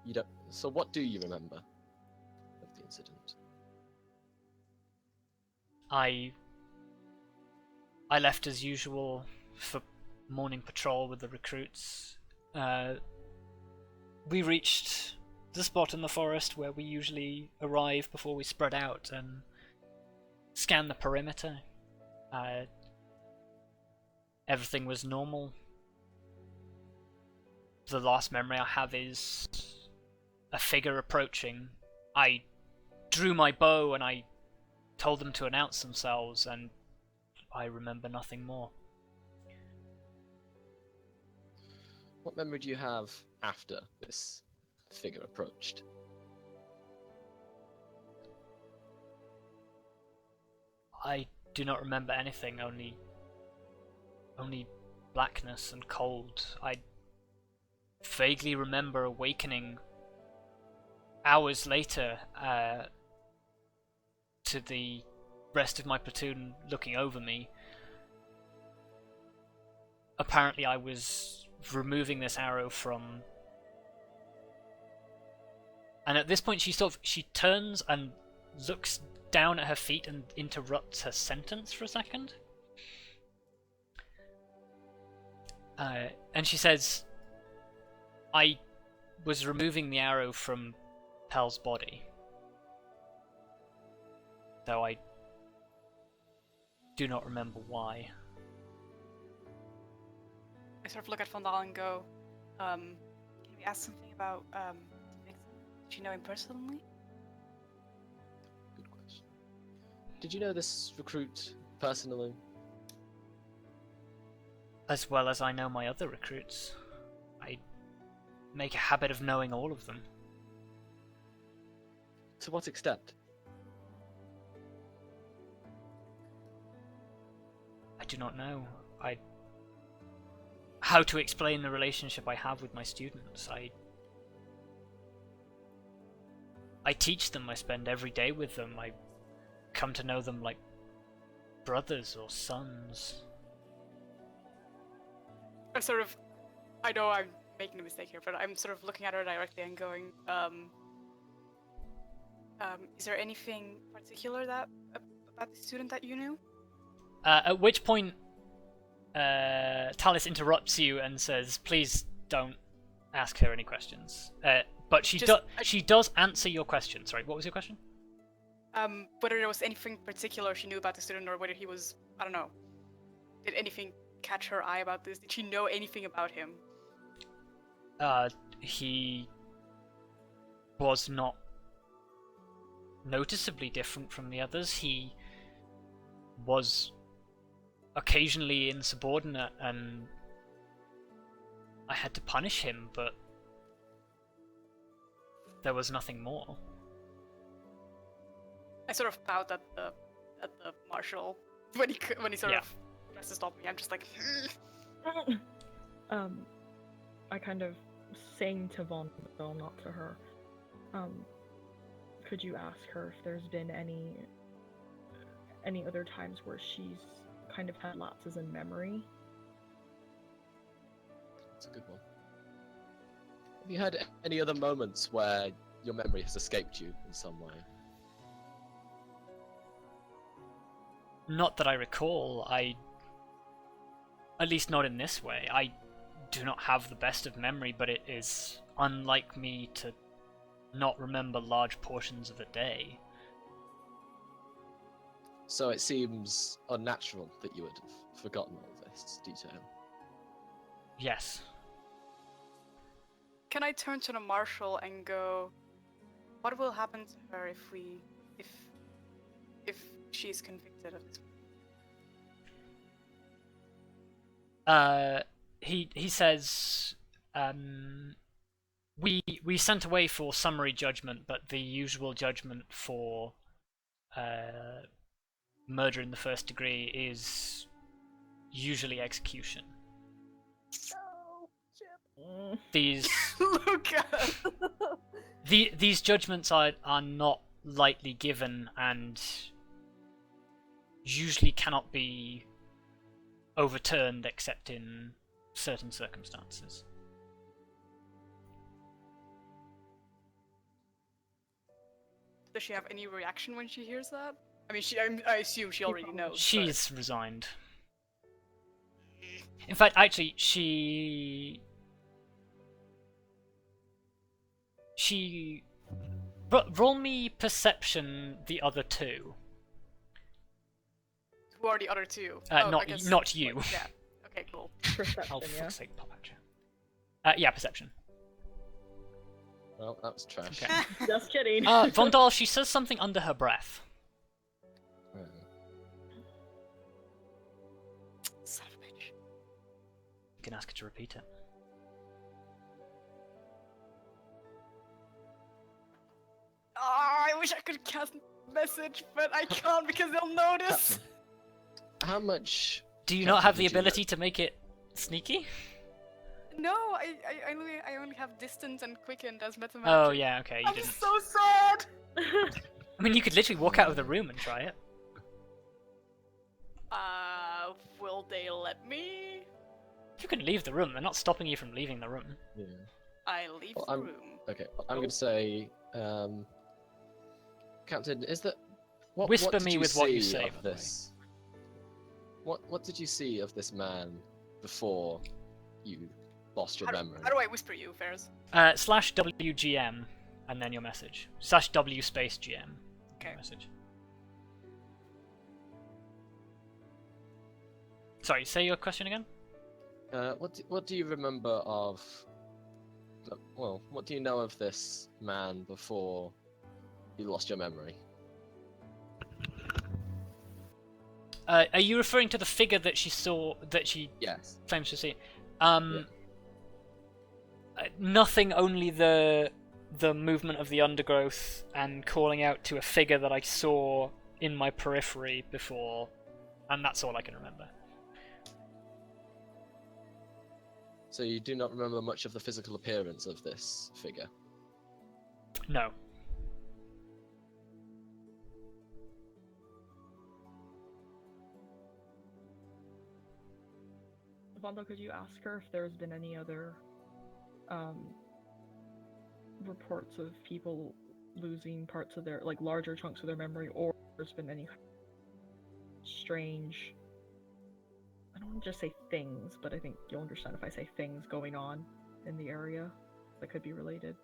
You don't. So what do you remember of the incident? I left as usual for morning patrol with the recruits. We reached the spot in the forest where we usually arrive before we spread out and scan the perimeter. Everything was normal. The last memory I have is a figure approaching. I drew my bow and I told them to announce themselves, and I remember nothing more. What memory do you have after this figure approached? I do not remember anything, only blackness and cold. I vaguely remember awakening hours later to the rest of my platoon looking over me. Apparently I was removing this arrow from... And at this point she turns and looks down at her feet and interrupts her sentence for a second. And she says, I was removing the arrow from Pel's body, though I do not remember why. I sort of look at Vondal and go, can we ask something about the victim? Did you know him personally? Good question. Did you know this recruit personally? As well as I know my other recruits. I make a habit of knowing all of them. To what extent? I do not know. How to explain the relationship I have with my students. I teach them, I spend every day with them, I come to know them like brothers or sons. I know I'm making a mistake here, but I'm sort of looking at her directly and going, is there anything particular about the student that you knew? At which point, Tallithsyr interrupts you and says, "Please don't ask her any questions." But she does answer your question. Sorry, what was your question? Whether there was anything particular she knew about the student, or whether he was, I don't know, did anything catch her eye about this? Did she know anything about him? He was not noticeably different from the others. He was occasionally insubordinate, and I had to punish him, but there was nothing more. I sort of pout at the marshal when he sort of tries to stop me. I'm just like, I kind of saying to Vondal, not to her. Could you ask her if there's been any other times where she's kind of had lapses in memory? That's a good one. Have you had any other moments where your memory has escaped you in some way? Not that I recall. At least not in this way. I do not have the best of memory, but it is unlike me to not remember large portions of a day. So it seems unnatural that you would have forgotten all this detail. Yes. can I turn to the marshal and go, what will happen to her if she's convicted of this? He says, we sent away for summary judgment, but the usual judgment for murder in the first degree is usually execution. Oh, Chip. These Luka! these judgments are not lightly given and usually cannot be overturned except in certain circumstances. Does she have any reaction when she hears that? I mean, I assume she already knows. She's resigned. In fact, actually, she roll me perception. The other two. Who are the other two? Not you. Yeah. Okay, cool. Perception, Oh, for yeah. fuck's sake, pop at you. Yeah, perception. Well, that was trash. Okay. Just kidding. Vondal, she says something under her breath. Son of a bitch. You can ask her to repeat it. Oh, I wish I could cast message, but I can't because they'll notice. How much? Do you not have the did you ability to make it sneaky? No, I only have distance and quicken as meta magic. Oh yeah, okay. You I'm didn't. so sad. I mean, you could literally walk out of the room and try it. Will they let me? You can leave the room. They're not stopping you from leaving the room. Yeah. I leave Well, the I'm- room. Okay. I'm going to say, Captain, is that what? Whisper what did me you with what you see say, of by the way. this? What did you see of this man before you lost your How, memory? how do I whisper you, Ferrous? / WGM and then your message. / W space GM. Okay. Message. Sorry, say your question again. What do you remember of? Well, what do you know of this man before you lost your memory? Are you referring to the figure that she saw, that she Yes. claims to see? Nothing, only the movement of the undergrowth and calling out to a figure that I saw in my periphery before, and that's all I can remember. So you do not remember much of the physical appearance of this figure? No. Vondal, could you ask her if there's been any other reports of people losing parts of their, like, larger chunks of their memory, or there's been any strange, I don't want to just say things, but I think you'll understand if I say things going on in the area that could be related.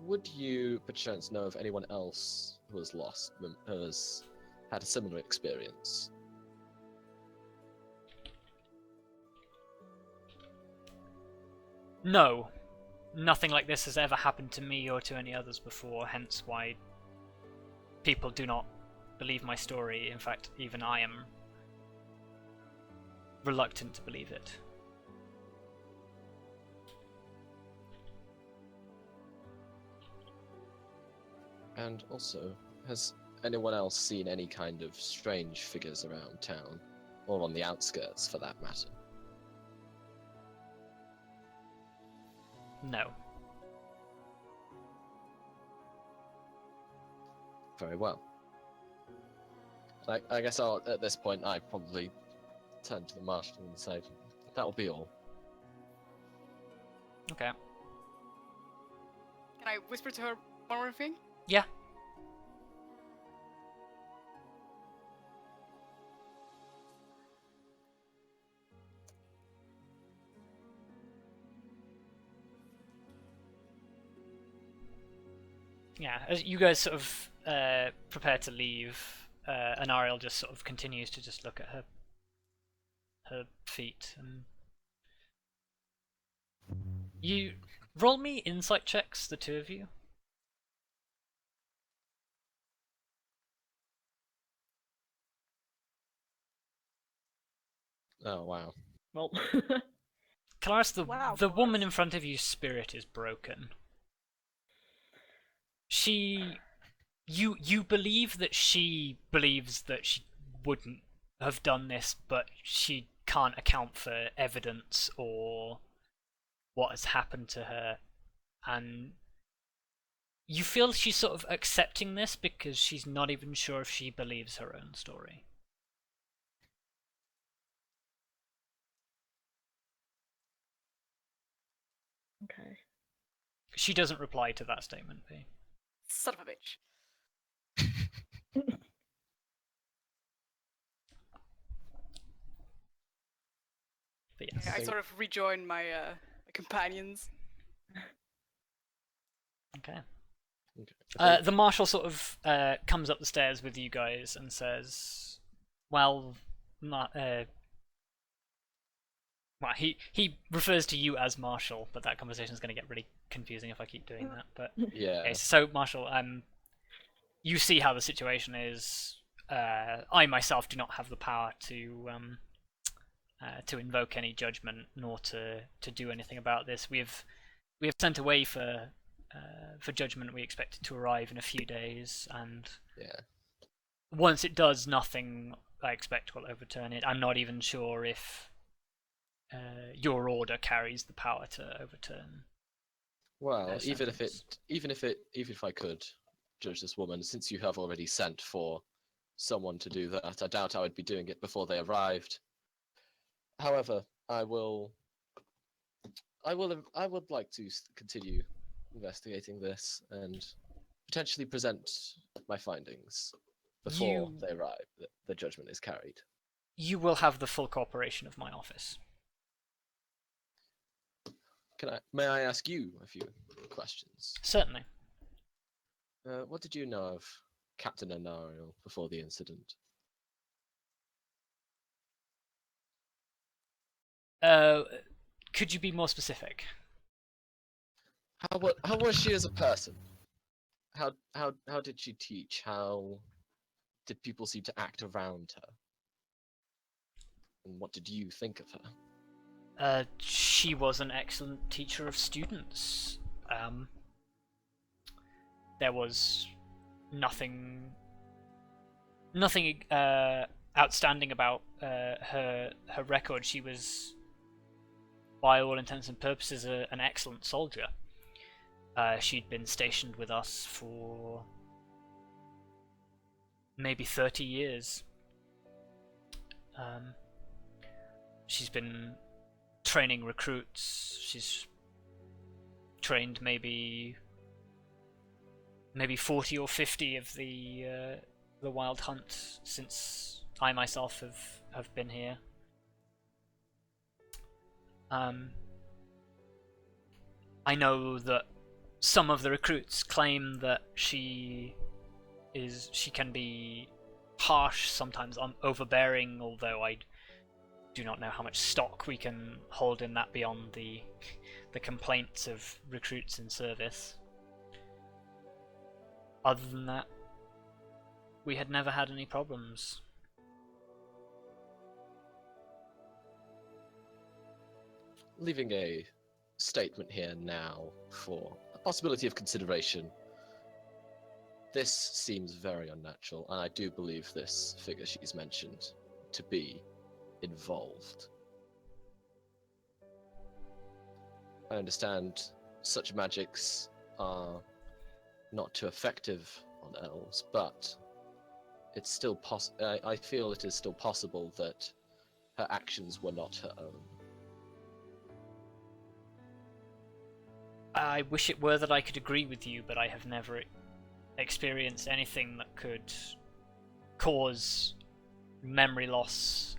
Would you perchance know if anyone else who was lost has had a similar experience? No. Nothing like this has ever happened to me or to any others before, hence why people do not believe my story. In fact, even I am reluctant to believe it. And also, has anyone else seen any kind of strange figures around town? Or on the outskirts, for that matter? No. Very well. I guess at this point, I probably turn to the marshal and say, that'll be all. Okay. Can I whisper to her one more thing? Yeah. Yeah, as you guys sort of prepare to leave, and Ariel just sort of continues to just look at her feet, and you roll me insight checks, the two of you. Oh, wow. Well, Kelariis, Wow, the woman Kelariis. in front of you's spirit is broken. You believe that she believes that she wouldn't have done this, but she can't account for evidence or what has happened to her, and you feel she's sort of accepting this because she's not even sure if she believes her own story. Okay. She doesn't reply to that statement, P. Son of a bitch. But yes. I sort of rejoin my companions. Okay. Okay. The marshal sort of comes up the stairs with you guys and says, "Well, well, he refers to you as Marshal, but that conversation is going to get really confusing if I keep doing that. But Yeah. okay, so Marshal, you see how the situation is. I myself do not have the power to invoke any judgment, nor to do anything about this. We have sent away for judgment. We expect it to arrive in a few days, and Yeah. once it does, nothing I expect will overturn it. I'm not even sure if your order carries the power to overturn. Well, even sentence. if I could judge this woman, since you have already sent for someone to do that, I doubt I would be doing it before they arrived. However, I would like to continue investigating this and potentially present my findings before they arrive. The judgment is carried. You will have the full cooperation of my office. May I ask you a few questions? Certainly. What did you know of Captain Anariel before the incident? Could you be more specific? How was she as a person? How did she teach? How did people seem to act around her? And what did you think of her? She was an excellent teacher of students. There was nothing outstanding about her record. She was, by all intents and purposes, an excellent soldier. She'd been stationed with us for maybe 30 years. She's been training recruits. She's trained maybe 40 or 50 of the Wild Hunt since I myself have been here. I know that some of the recruits claim that she can be harsh, sometimes overbearing, although I do not know how much stock we can hold in that beyond the complaints of recruits in service. Other than that, we had never had any problems. Leaving a statement here now for a possibility of consideration. This seems very unnatural, and I do believe this figure she's mentioned to be involved. I understand such magics are not too effective on elves, but it's still I feel it is still possible that her actions were not her own. I wish it were that I could agree with you, but I have never experienced anything that could cause memory loss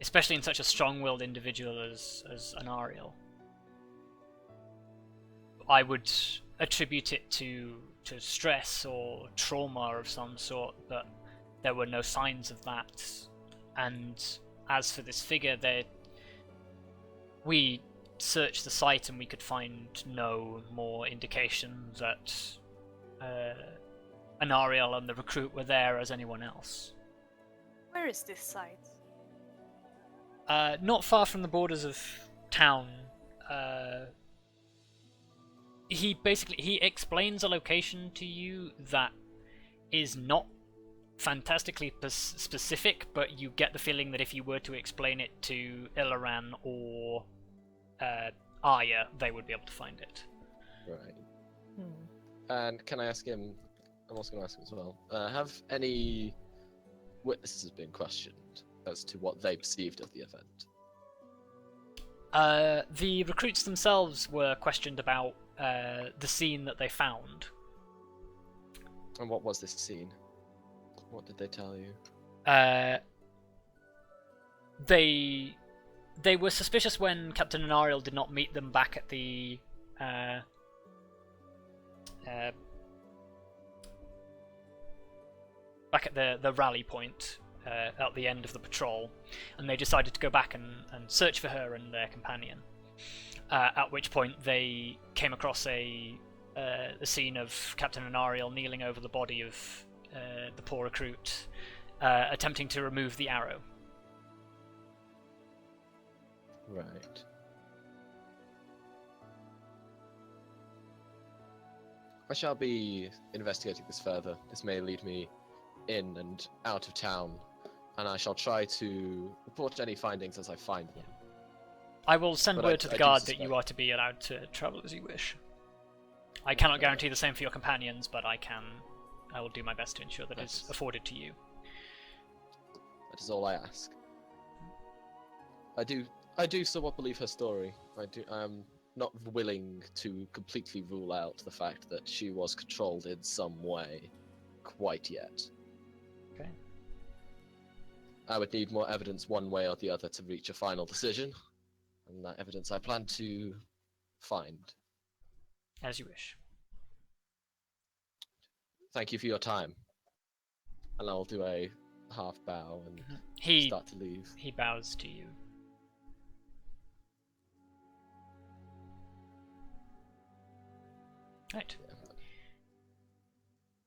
especially in such a strong-willed individual as Anariel. I would attribute it to stress or trauma of some sort, but there were no signs of that. And as for this figure, we searched the site and we could find no more indication that Anariel and the recruit were there as anyone else. Where is this site? not far from the borders of town. He explains a location to you that is not fantastically specific, but you get the feeling that if you were to explain it to Ilaran or Arya, they would be able to find it. Right. Hmm. And can I ask him? I'm also going to ask him as well. Have any witnesses been questioned as to what they perceived of the event? The recruits themselves were questioned about the scene that they found. And what was this scene? What did they tell you? They were suspicious when Captain Anariel did not meet them back at the rally point at the end of the patrol, and they decided to go back and search for her and their companion. At which point they came across a scene of Captain Anariel kneeling over the body of the poor recruit, attempting to remove the arrow. Right. I shall be investigating this further. This may lead me in and out of town, and I shall try to report any findings as I find them. I will send But word to I the do guard that you suspect- are to be allowed to travel as you wish. I cannot guarantee the same for your companions, but I will do my best to ensure that it's Nice. afforded to you. That is all I ask. I do somewhat believe her story. I am not willing to completely rule out the fact that she was controlled in some way quite yet. Okay. I would need more evidence one way or the other to reach a final decision, and that evidence I plan to find. As you wish. Thank you for your time. And I'll do a half bow and He start to leave. bows to you. Right.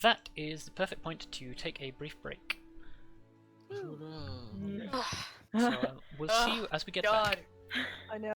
That is the perfect point to take a brief break. Hurrah. So we'll see you as we get back. God. I know.